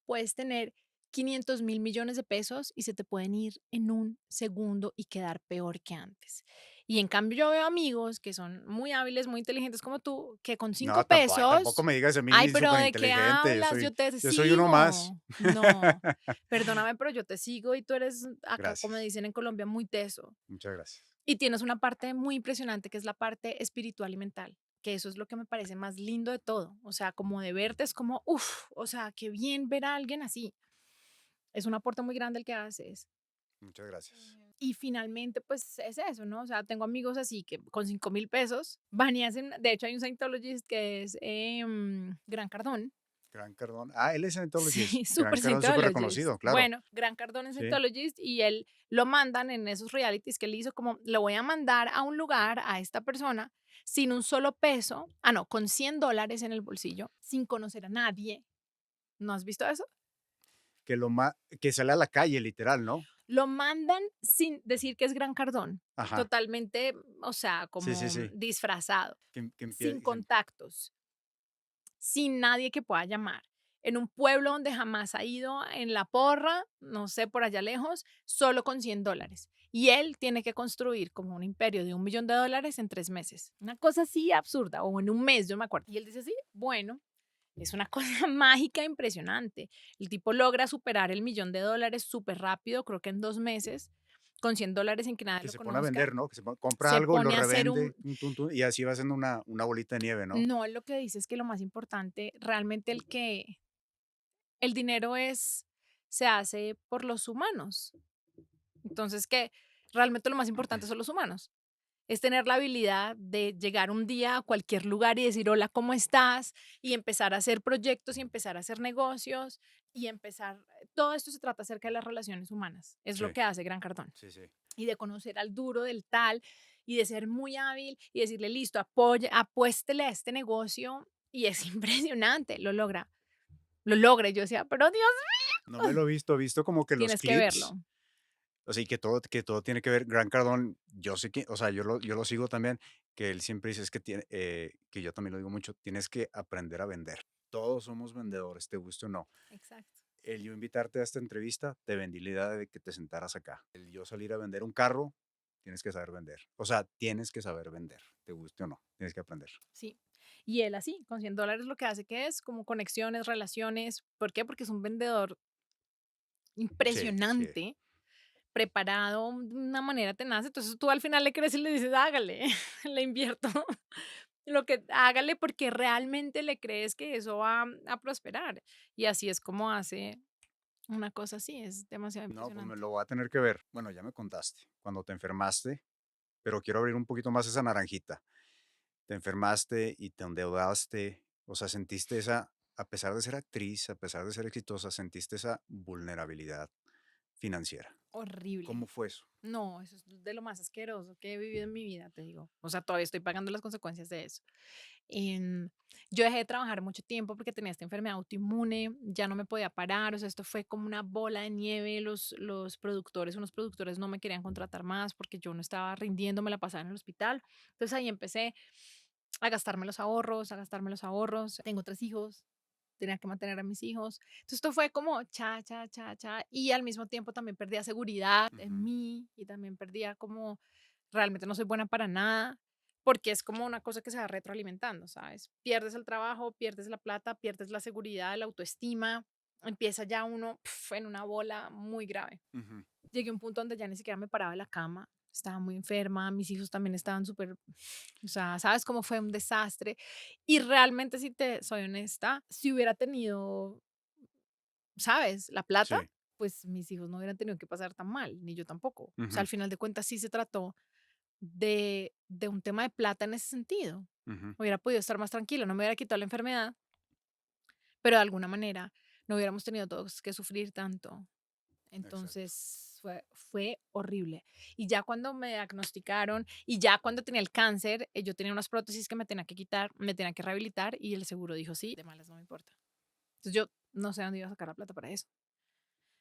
puedes tener 500.000 millones de pesos y se te pueden ir en un segundo y quedar peor que antes. Y en cambio yo veo amigos que son muy hábiles, muy inteligentes como tú, que con No, cinco tampoco pesos, me digas a ay, mí pero súper ¿de qué inteligente. hablas? Yo te Yo soy uno más. sigo. No, perdóname, pero yo te sigo y tú eres acá, como Gracias. dicen en Colombia, muy teso. Muchas gracias. Y tienes una parte muy impresionante que es la parte espiritual y mental, que eso es lo que me parece más lindo de todo. O sea, como de verte es como, uff, o sea, qué bien ver a alguien así. Es un aporte muy grande el que haces. Muchas gracias. Y finalmente, pues es eso, ¿no? O sea, tengo amigos así que con 5.000 pesos van y hacen, de hecho hay un Scientologist que es Gran Cardón. Gran Cardón. Ah, él es Scientologist. Sí, Gran super Cardón, súper Scientologist. reconocido, claro. Bueno, Gran Cardón es Sí. Scientologist y él lo mandan en esos realities que él hizo como, lo voy a mandar a un lugar a esta persona sin un solo peso, no, con $100 en el bolsillo, sin conocer a nadie. ¿No has visto eso? Que sale a la calle, literal, ¿no? Lo mandan sin decir que es Gran Cardón, Ajá. totalmente, o sea, Sí, sí, como sí. disfrazado, Que sin empie- contactos, sin nadie que pueda llamar. en un pueblo donde jamás ha ido, en La Porra, no sé, por allá lejos, solo con $100. Y él tiene que construir como un imperio de $1 millón en 3 meses. Una cosa así absurda, o en un mes, yo me acuerdo. Y él dice así, bueno, es una cosa mágica impresionante. El tipo logra superar el $1 millón súper rápido, creo que en 2 meses, con $100 sin que nadie Que lo se pone a conozca. vender, ¿no? Que compra Se algo y lo pone a hacer revende, tun, tun, y así va haciendo una bolita de nieve, ¿no? no, él lo que dice es que lo más importante, realmente el dinero se hace por los humanos. Entonces, que realmente lo más importante son los humanos. Es tener la habilidad de llegar un día a cualquier lugar y decir, hola, ¿cómo estás? Y empezar a hacer proyectos y empezar a hacer negocios y empezar, todo esto se trata acerca de las relaciones humanas. Es lo Sí, que hace Gran Cardón. sí, sí. Y de conocer al duro del tal y de ser muy hábil y decirle, listo, apuéstele a este negocio y es impresionante, lo logra. Y yo decía, pero Dios, No me lo he visto como que los tienes que clips, verlo. o sea, y que todo tiene que ver. Gran Cardón, yo sé que, o sea, yo lo sigo también, que él siempre dice es que tiene, que yo también lo digo mucho, tienes que aprender a vender. Todos somos vendedores, te guste o no. Exacto. El yo invitarte a esta entrevista, te vendí la idea de que te sentaras acá. El yo salir a vender un carro, tienes que saber vender. O sea, tienes que saber vender, te guste o no, tienes que aprender. Sí. Y él así, con $100 lo que hace que es como conexiones, relaciones. ¿Por qué? Porque es un vendedor Sí, sí. impresionante, preparado de una manera tenaz. Entonces tú al final le crees y le dices, hágale, le invierto lo que hágale porque realmente le crees que eso va a prosperar. Y así es como hace una cosa así, es demasiado No, pues me impresionante. lo voy a tener que ver. Bueno, ya me contaste, cuando te enfermaste, pero quiero abrir un poquito más esa naranjita. Te enfermaste y te endeudaste, o sea, sentiste esa, a pesar de ser actriz, a pesar de ser exitosa, sentiste esa vulnerabilidad financiera. Horrible. ¿Cómo fue eso? No, eso es de lo más asqueroso que he vivido en mi vida, te digo. O sea, todavía estoy pagando las consecuencias de eso. Em, yo dejé de trabajar mucho tiempo porque tenía esta enfermedad autoinmune, ya no me podía parar, o sea, esto fue como una bola de nieve, unos productores no me querían contratar más porque yo no estaba rindiendo, me la pasaba en el hospital. Entonces ahí empecé a gastarme los ahorros, a gastarme los ahorros. Tengo 3 hijos, tenía que mantener a mis hijos. Entonces esto fue como cha, cha, cha, cha, y al mismo tiempo también perdía seguridad en Ujú. mí y también perdía como realmente no soy buena para nada, porque es como una cosa que se va retroalimentando, ¿sabes? Pierdes el trabajo, pierdes la plata, pierdes la seguridad, la autoestima, empieza ya uno en una bola muy grave. Ujú. Llegué a un punto donde ya ni siquiera me paraba de la cama, estaba muy enferma, mis hijos también estaban súper, o sea, ¿sabes cómo fue un desastre? Y realmente, si te soy honesta, si hubiera tenido, ¿sabes? La plata, Sí. pues mis hijos no hubieran tenido que pasar tan mal, ni yo tampoco. O sea, Ujú, al final de cuentas sí se trató de un tema de plata en ese sentido. ujú. Hubiera podido estar más tranquila, no me hubiera quitado la enfermedad, pero de alguna manera no hubiéramos tenido todos que sufrir tanto. Exacto. Entonces fue horrible. Y ya cuando me diagnosticaron y ya cuando tenía el cáncer, yo tenía unas prótesis que me tenía que quitar, me tenía que rehabilitar y el seguro dijo, sí, de malas no me importa. Entonces yo no sé dónde iba a sacar la plata para eso.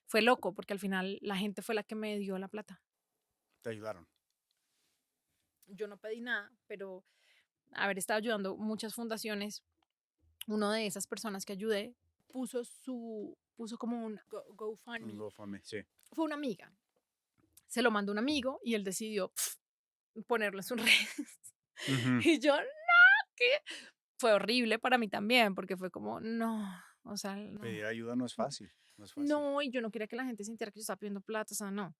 Fue loco porque al final la gente fue la que me dio la plata. Te ayudaron. Yo no pedí nada, pero haber estado ayudando muchas fundaciones, una de esas personas que ayudé puso como un Un GoFundMe. GoFundMe, sí. Fue una amiga. Se lo mandó un amigo y él decidió ponerlo en sus redes. Ujú. Y yo, no, ¿qué? Fue horrible para mí también, porque fue como, no, o sea, no. Pedir ayuda no es fácil, no es fácil. No, y yo no quería que la gente sintiera que yo estaba pidiendo plata, o sea, no.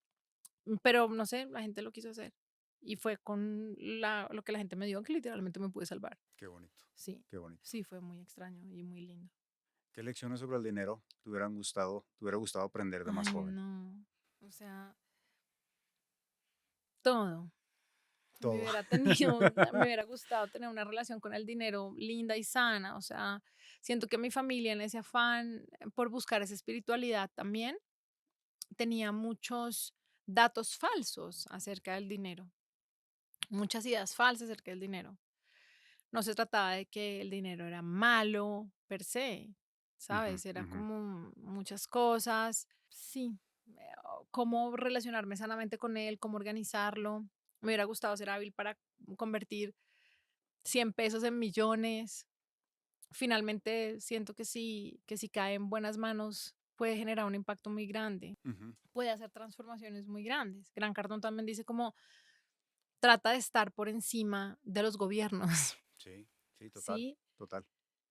Pero no sé, la gente lo quiso hacer. Y fue con lo que la gente me dio que literalmente me pude salvar. Qué bonito, Sí, qué bonito. sí, fue muy extraño y muy lindo. ¿Qué lecciones sobre el dinero te hubiera gustado aprender de más Ay, joven? no. O sea, todo. Me Todo. hubiera tenido, me hubiera gustado tener una relación con el dinero linda y sana. O sea, siento que mi familia en ese afán por buscar esa espiritualidad también tenía muchos datos falsos acerca del dinero, muchas ideas falsas acerca del dinero. No se trataba de que el dinero era malo per se, Ujú, ¿sabes? Era ujú. como muchas cosas. Sí, cómo relacionarme sanamente con él, cómo organizarlo. Me hubiera gustado ser hábil para convertir 100 pesos en millones. finalmente siento que si cae en buenas manos puede generar un impacto muy grande, Ujú. puede hacer transformaciones muy grandes. Gran Cardón también dice como trata de estar por encima de los gobiernos, Sí, sí, total, ¿sí? total.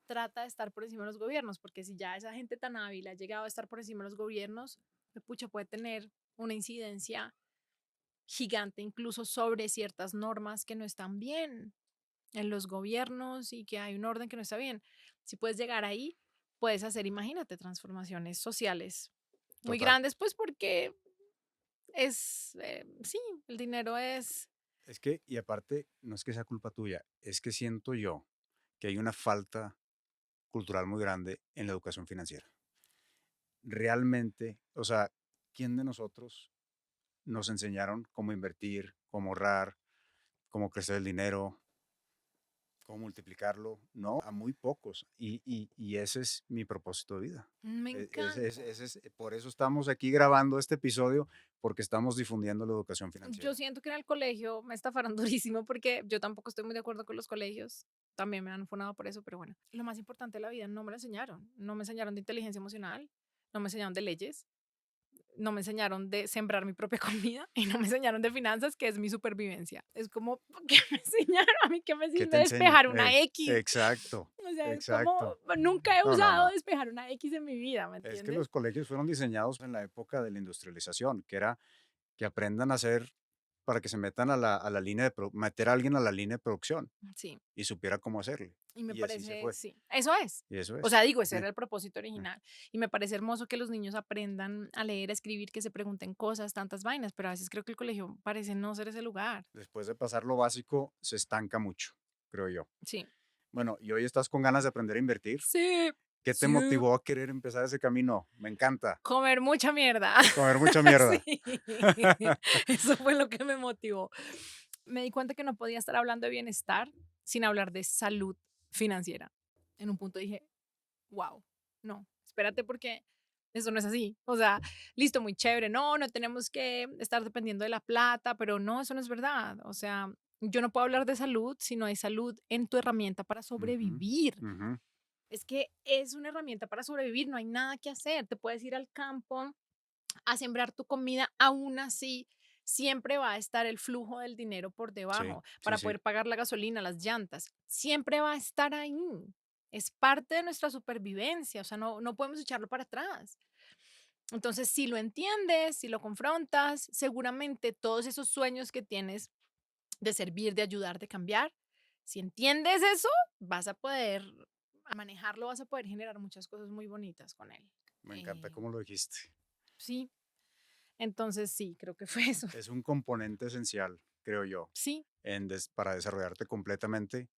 Trata de estar por encima de los gobiernos, porque si ya esa gente tan hábil ha llegado a estar por encima de los gobiernos, pues, pucha, puede tener una incidencia gigante incluso sobre ciertas normas que no están bien en los gobiernos y que hay un orden que no está bien. Si puedes llegar ahí, puedes hacer, imagínate, transformaciones sociales muy Total. grandes, pues porque sí, el dinero es, Es que, y aparte, no es que sea culpa tuya, es que siento yo que hay una falta cultural muy grande en la educación financiera. Realmente, o sea, ¿quién de nosotros nos enseñaron cómo invertir, cómo ahorrar, cómo crecer el dinero, cómo multiplicarlo? No, a muy pocos. Y ese es mi propósito de vida. me encanta. Por eso estamos aquí grabando este episodio, porque estamos difundiendo la educación Yo financiera. siento que en el colegio me estafaron durísimo porque yo tampoco estoy muy de acuerdo con los colegios. También me han funado por eso, pero bueno. Lo más importante de la vida no me lo enseñaron. No me enseñaron de inteligencia emocional, no me enseñaron de leyes, no me enseñaron de sembrar mi propia comida y no me enseñaron de finanzas, que es mi supervivencia. Es como, ¿qué me enseñaron? ¿A mí qué me ¿Qué te sirve enseñan? despejar una X? Exacto, O sea, es como, exacto. nunca he No, no, usado no. despejar una X en mi vida, ¿me Es que entiendes? los colegios fueron diseñados en la época de la industrialización, que era que aprendan a hacer para que se metan a la línea meter a alguien a la línea de producción Sí. y supiera cómo hacerle. Y me Y así se parece, fue. sí, eso es. Y eso O sea, es. digo, ese Eh, era el propósito eh. original. Y me parece hermoso que los niños aprendan a leer, a escribir, que se pregunten cosas, tantas vainas, pero a veces creo que el colegio parece no ser ese lugar. Después de pasar lo básico, se estanca mucho, creo yo. Sí. Bueno, y hoy estás con ganas de aprender a invertir. Sí, ¿Qué te sí. motivó a querer empezar ese camino? Me encanta. Comer mucha mierda. Comer mucha mierda. Sí, eso fue lo que me motivó. Me di cuenta que no podía estar hablando de bienestar sin hablar de salud financiera. En un punto dije, wow, no, espérate porque eso no es así. O sea, listo, muy chévere, no, no tenemos que estar dependiendo de la plata, pero no, eso no es verdad. O sea, yo no puedo hablar de salud si no hay salud en tu herramienta para Ujú, sobrevivir. ujú. Es que es una herramienta para sobrevivir, no hay nada que hacer. Te puedes ir al campo a sembrar tu comida, aún así siempre va a estar el flujo del dinero por Sí, debajo sí, para sí. poder pagar la gasolina, las llantas. Siempre va a estar ahí. Es parte de nuestra supervivencia, o sea, no podemos echarlo para atrás. Entonces, si lo entiendes, si lo confrontas, seguramente todos esos sueños que tienes de servir, de ayudar, de cambiar, si entiendes eso, vas a poder manejarlo, vas a poder generar muchas cosas muy bonitas con él. Me encanta cómo lo dijiste. Sí, entonces sí, creo que fue eso. Es un componente esencial, creo yo, Sí, para desarrollarte completamente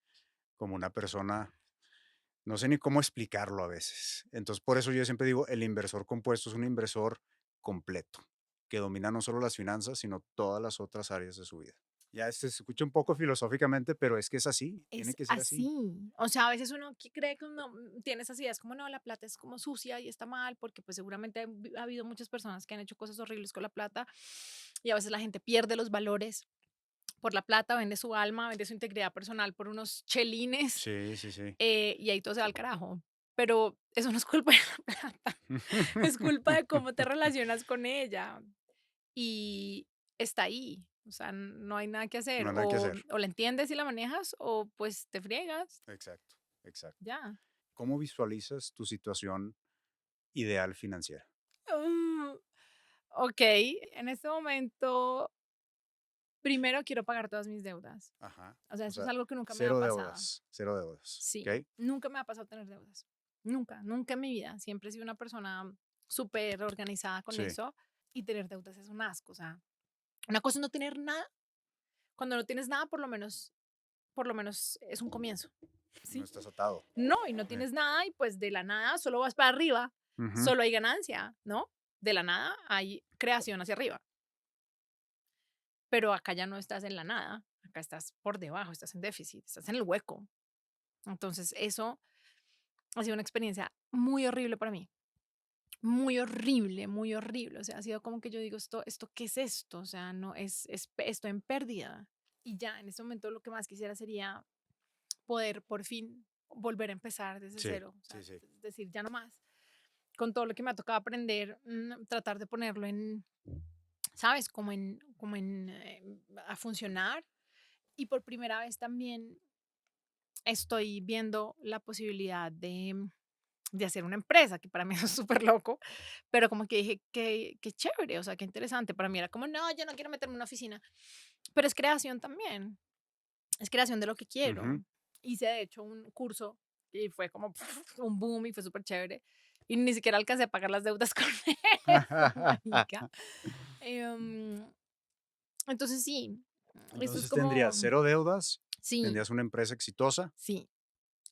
como una persona. No sé ni cómo explicarlo a veces. Entonces, por eso yo siempre digo, el inversor compuesto es un inversor completo, que domina no solo las finanzas, sino todas las otras áreas de su vida. Ya se escucha un poco filosóficamente, pero es que es así, tiene es que ser así. así. O sea, a veces uno cree que uno tiene esas ideas como, no, la plata es como sucia y está mal, porque pues seguramente ha habido muchas personas que han hecho cosas horribles con la plata y a veces la gente pierde los valores por la plata, vende su alma, vende su integridad personal por unos chelines Sí, sí, sí. y ahí todo se va al carajo. Pero eso no es culpa de la plata, es culpa de cómo te relacionas con ella y está ahí. O sea, no hay nada que No hacer. hay nada que hacer. O la entiendes y la manejas o pues te friegas. Exacto, exacto. Ya. ¿Cómo visualizas tu situación ideal financiera? Mm, ok, en este momento, primero quiero pagar todas mis deudas. Ajá. O sea, O eso es sea, algo que nunca me ha cero pasado. deudas, cero deudas. Sí, ¿Ok? nunca me ha pasado tener deudas. Nunca, nunca en mi vida. Siempre he sido una persona súper organizada con Sí, eso y tener deudas es un asco. O sea, una cosa es no tener nada. Cuando no tienes nada, por lo menos es un comienzo. no ¿Sí? estás atado. No, y no Eh, tienes nada y pues de la nada solo vas para arriba, ujú. solo hay ganancia, ¿no? De la nada hay creación hacia arriba, pero acá ya no estás en la nada, acá estás por debajo, estás en déficit, estás en el hueco. Entonces eso ha sido una experiencia muy horrible para mí, muy horrible, muy horrible. O sea, ha sido como que yo digo, esto ¿qué es esto? O sea, no estoy en pérdida. Y ya, en este momento lo que más quisiera sería poder por fin volver a empezar desde Sí, cero. O sea, sí, sí. es decir, ya no más. Con todo lo que me ha tocado aprender, tratar de ponerlo en, ¿sabes? A funcionar. Y por primera vez también estoy viendo la posibilidad de hacer una empresa, que para mí eso es súper loco, pero como que dije, qué chévere, o sea, qué interesante. Para mí era como, no, yo no quiero meterme en una oficina, pero es creación también, es creación de lo que quiero. Ujú. Hice de hecho un curso y fue como un boom y fue súper chévere. Y ni siquiera alcancé a pagar las deudas con eso, marica. Em, entonces sí, eso es Entonces tendrías como, cero deudas, sí, tendrías una empresa exitosa, sí,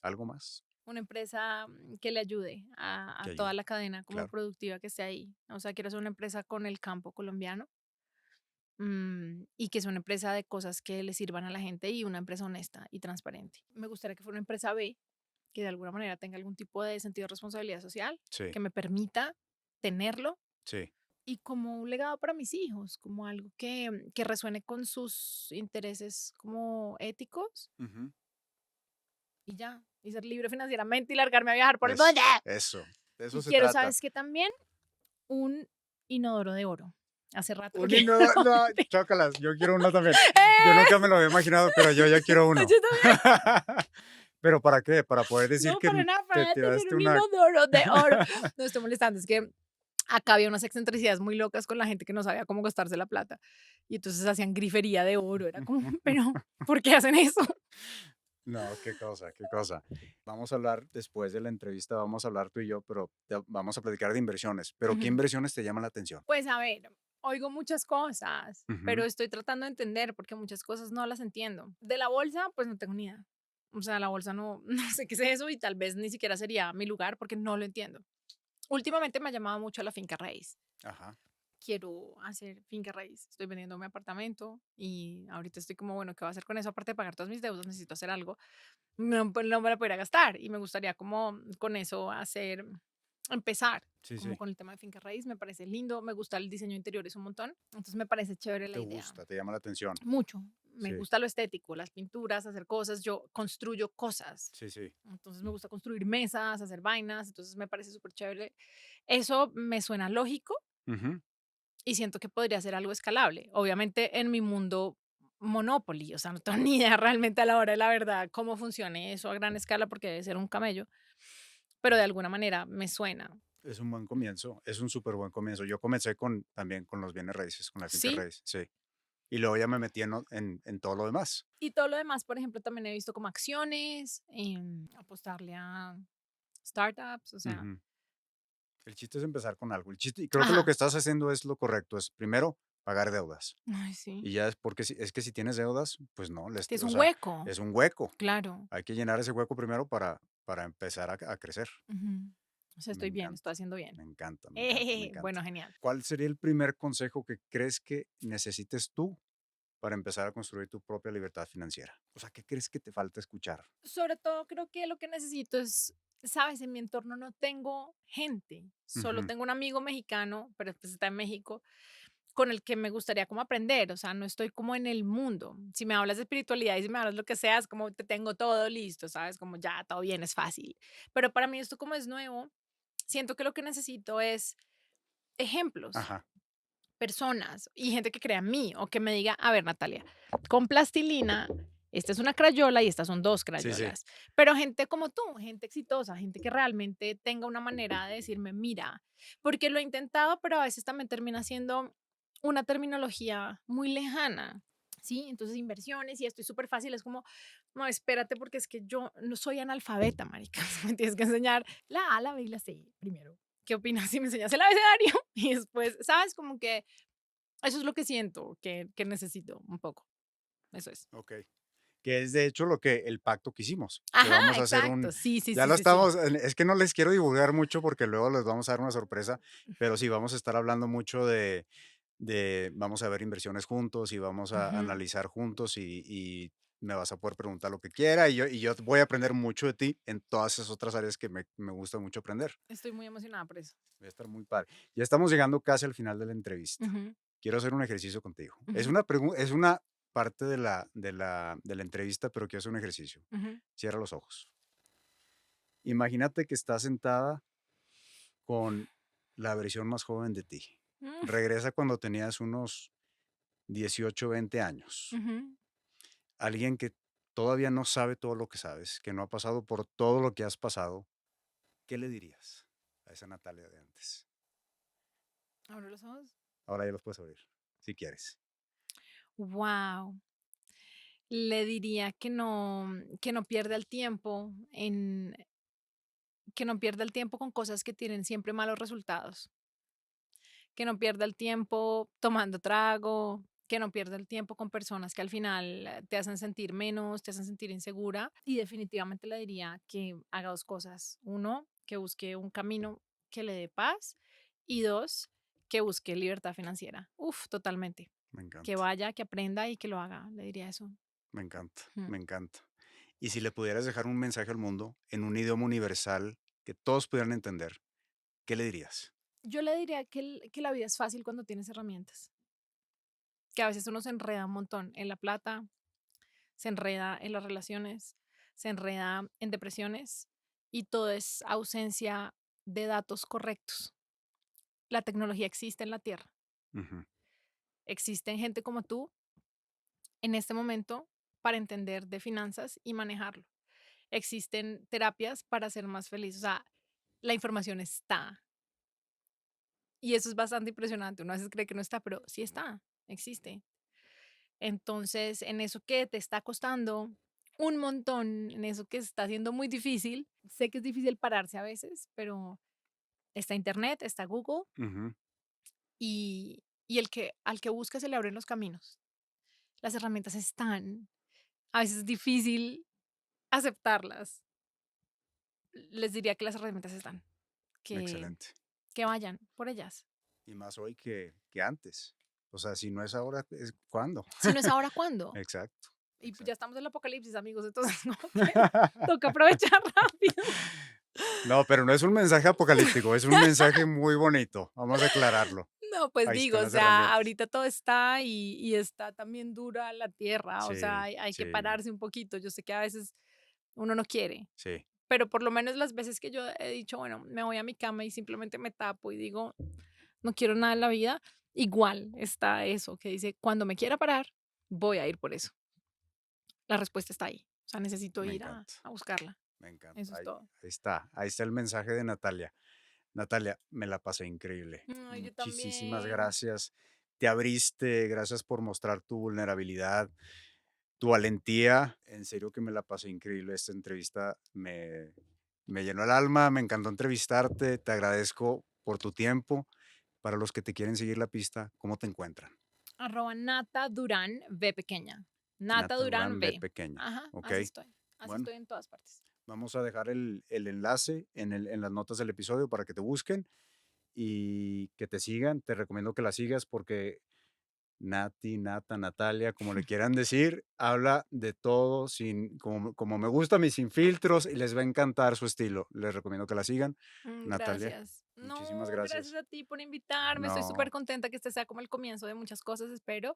algo más una empresa que le ayude a que toda ayude, la cadena como claro. productiva que esté ahí. O sea, quiero hacer una empresa con el campo colombiano, y que sea una empresa de cosas que le sirvan a la gente y una empresa honesta y transparente. Me gustaría que fuera una empresa B, que de alguna manera tenga algún tipo de sentido de responsabilidad social, Sí, que me permita tenerlo sí. y como un legado para mis hijos, como algo que resuene con sus intereses como éticos Ujú. y ya, y ser libre financieramente y largarme a viajar por el mundo. Eso, de eso Y se quiero, trata. ¿sabes qué? También un inodoro de oro. Hace rato lo Un quiero. no, no, chócalas, yo quiero uno también. Yo nunca me lo había imaginado, pero yo ya quiero uno. Yo también. ¿Pero para qué? Para poder decir No, que para nada, te para tener tiraste un una... inodoro de oro. No estoy molestando, es que acá había unas excentricidades muy locas con la gente que no sabía cómo gastarse la plata. Y entonces hacían grifería de oro. Era como, pero, ¿por qué hacen eso? No, qué cosa, qué cosa. Vamos a hablar después de la entrevista, vamos a hablar tú y yo, pero vamos a platicar de inversiones. ¿Pero qué Ujú. inversiones te llaman la atención? Pues a ver, oigo muchas cosas, pero Ujú. estoy tratando de entender porque muchas cosas no las entiendo. De la bolsa, pues no tengo ni idea. O sea, la bolsa no, no sé qué es eso y tal vez ni siquiera sería mi lugar porque no lo entiendo. Últimamente me ha llamado mucho la finca raíz. Ajá. Quiero hacer finca raíz. Estoy vendiendo mi apartamento y ahorita estoy como, bueno, ¿qué voy a hacer con eso? Aparte de pagar todas mis deudas, necesito hacer algo. No, pues no me la pudiera gastar y me gustaría como con eso hacer, empezar Sí, como sí. con el tema de finca raíz. Me parece lindo, me gusta el diseño interior, es un montón. Entonces me parece chévere la Te idea. gusta, te llama la atención. Mucho. Me Sí, gusta lo estético, las pinturas, hacer cosas. Yo construyo cosas. sí, sí. Entonces me gusta construir mesas, hacer vainas. Entonces me parece súper chévere. Eso me suena lógico Ujú. y siento que podría ser algo escalable. Obviamente en mi mundo Monopoly, o sea, no tengo ni idea realmente a la hora de la verdad cómo funcione eso a gran escala porque debe ser un camello, pero de alguna manera me suena. Es un buen comienzo, es un súper buen comienzo. Yo comencé también con los bienes raíces, con la finca Sí, raíz, sí. Y luego ya me metí en todo lo demás. y todo lo demás, por ejemplo, también he visto como acciones, apostarle a startups, o sea, Ujú. El chiste es empezar con algo. El chiste, y creo que lo que ajá. estás haciendo es lo correcto, es primero pagar deudas. Ay, sí. Y ya es porque es que si tienes deudas, pues no, Es o un sea, hueco, es un hueco. claro. Hay que llenar ese hueco primero para empezar a crecer. Ujú. O sea, Me estoy bien, encanta, estoy haciendo bien. me encanta, me encanta, me encanta. Bueno, genial. ¿Cuál sería el primer consejo que crees que necesites tú para empezar a construir tu propia libertad financiera? O sea, ¿qué crees que te falta escuchar? Sobre todo creo que lo que necesito es, sabes, en mi entorno no tengo gente, solo Ujú. tengo un amigo mexicano, pero pues está en México, con el que me gustaría como aprender, o sea, no estoy como en el mundo. Si me hablas de espiritualidad y si me hablas lo que sea, es como te tengo todo listo, sabes, como ya, todo bien, es fácil. Pero para mí esto como es nuevo, siento que lo que necesito es ejemplos, Ajá, personas y gente que crea en mí o que me diga, a ver, Natalia, con plastilina, esta es una crayola y estas son dos sí, sí. crayolas. Pero gente como tú, gente exitosa, gente que realmente tenga una manera de decirme, mira, porque lo he intentado, pero a veces también termina siendo una terminología muy lejana. Sí, entonces inversiones y esto es súper fácil, es como, no, espérate porque es que yo no soy analfabeta, marica, me tienes que enseñar la A, la B y la C primero. ¿Qué opinas si me enseñas el abecedario? Y después, ¿sabes? Como que eso es lo que siento que necesito un poco. Eso es. Ok. Que es de hecho lo que el pacto que hicimos, que Ajá, vamos a hacer exacto. Sí, sí, ya sí, lo sí, sí. estamos, es que no les quiero divulgar mucho porque luego les vamos a dar una sorpresa, pero sí vamos a estar hablando mucho vamos a ver inversiones juntos y vamos a Ujú. analizar juntos y me vas a poder preguntar lo que quiera y yo voy a aprender mucho de ti en todas esas otras áreas que me gusta mucho aprender. Estoy muy emocionada por eso. Va a estar muy padre. Ya estamos llegando casi al final de la entrevista. Ujú, Quiero hacer un ejercicio contigo. ujú, Es una parte de la entrevista, pero quiero hacer un ejercicio. ujú. Cierra los ojos. Imagínate que estás sentada con la versión más joven de ti. Mm, Regresa cuando tenías unos 18, 20 años. ujú. Alguien que todavía no sabe todo lo que sabes, que no ha pasado por todo lo que has pasado. ¿Qué le dirías a esa Natalia de antes? ¿Abro los ojos? Ahora ya los puedes abrir, si quieres. Wow. Le diría que no pierda el tiempo que no pierda el tiempo con cosas que tienen siempre malos resultados, que no pierda el tiempo tomando trago, que no pierda el tiempo con personas que al final te hacen sentir menos, te hacen sentir insegura. Y definitivamente le diría que haga dos cosas. Uno, que busque un camino que le dé paz. Y dos, que busque libertad financiera. Uf, totalmente. Me Que encanta, vaya, que aprenda y que lo haga. Le diría eso. me encanta, Mm. me encanta. Y si le pudieras dejar un mensaje al mundo en un idioma universal que todos pudieran entender, ¿qué le dirías? Yo le diría que la vida es fácil cuando tienes herramientas. Que a veces uno se enreda un montón en la plata, se enreda en las relaciones, se enreda en depresiones y todo es ausencia de datos correctos. La tecnología existe en la Tierra. Ujú, Existen gente como tú en este momento para entender de finanzas y manejarlo. Existen terapias para ser más feliz. O sea, la información está. Y eso es bastante impresionante. Uno a veces cree que no está, pero sí está, existe. Entonces, en eso que te está costando un montón, en eso que está siendo muy difícil, sé que es difícil pararse a veces, pero está Internet, está Google ujú. y el que al que busca se le abren los caminos. Las herramientas están. A veces es difícil aceptarlas. Les diría que las herramientas están, que, Excelente. que vayan por ellas. Y más hoy que antes. O sea, si no es ahora, ¿es cuándo? Si no es ahora, ¿cuándo? Exacto, Y pues ya exacto. estamos en el apocalipsis, amigos, entonces como que toca aprovechar rápido. No, pero no es un mensaje apocalíptico, es un mensaje muy bonito. Vamos a aclararlo. No, pues Ahí digo, están o las sea, herramientas. ahorita todo está y está también dura la tierra, o sea, Sí, hay que sí, pararse un poquito. Yo sé que a veces uno no quiere, sí. pero por lo menos las veces que yo he dicho, bueno, me voy a mi cama y simplemente me tapo y digo, no quiero nada en la vida, igual está eso que dice, cuando me quiera parar, voy a ir por eso. La respuesta está ahí, o sea, necesito Me ir encanta, a buscarla. me encanta. Eso es todo. Ahí está el mensaje de Natalia. Natalia, me la pasé increíble. Ay, yo Muchísimas también. gracias. Te abriste, gracias por mostrar tu vulnerabilidad, tu valentía. En serio que me la pasé increíble. Esta entrevista me llenó el alma, me encantó entrevistarte. Te agradezco por tu tiempo. Para los que te quieren seguir la pista, ¿cómo te encuentran? @Nata Durán V pequeña. Nata Nata Durán Durán B V. pequeña. Ajá, Ok. así estoy. Así Bueno, estoy en todas partes. vamos a dejar el enlace en las notas del episodio para que te busquen y que te sigan. Te recomiendo que la sigas porque Nati, Nata, Natalia, como le quieran decir, habla de todo como me gusta a mí, sin filtros y les va a encantar su estilo. Les recomiendo que la sigan. Natalia, Gracias. muchísimas No, gracias gracias. a ti por invitarme. Estoy súper No, contenta que este sea como el comienzo de muchas cosas, espero.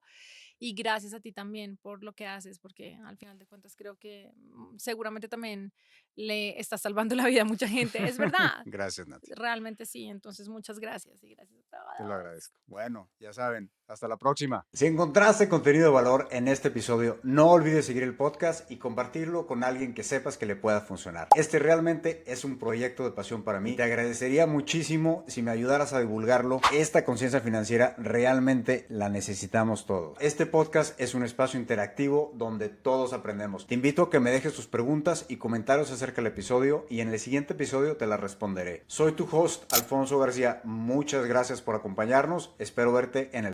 Y gracias a ti también por lo que haces, porque al final de cuentas creo que seguramente también le estás salvando la vida a mucha gente. Es verdad, gracias, Nati. realmente sí. Entonces, muchas gracias y gracias a Te lo todos. agradezco. Bueno, ya saben, hasta la próxima. Si encontraste contenido de valor en este episodio, no olvides seguir el podcast y compartirlo con alguien que sepas que le pueda funcionar. Este realmente es un proyecto de pasión para mí. Te agradecería muchísimo si me ayudaras a divulgarlo. Esta conciencia financiera realmente la necesitamos todos. Este podcast es un espacio interactivo donde todos aprendemos. Te invito a que me dejes tus preguntas y comentarios acerca del episodio y en el siguiente episodio te las responderé. Soy tu host, Alfonso García. Muchas gracias por acompañarnos. Espero verte en el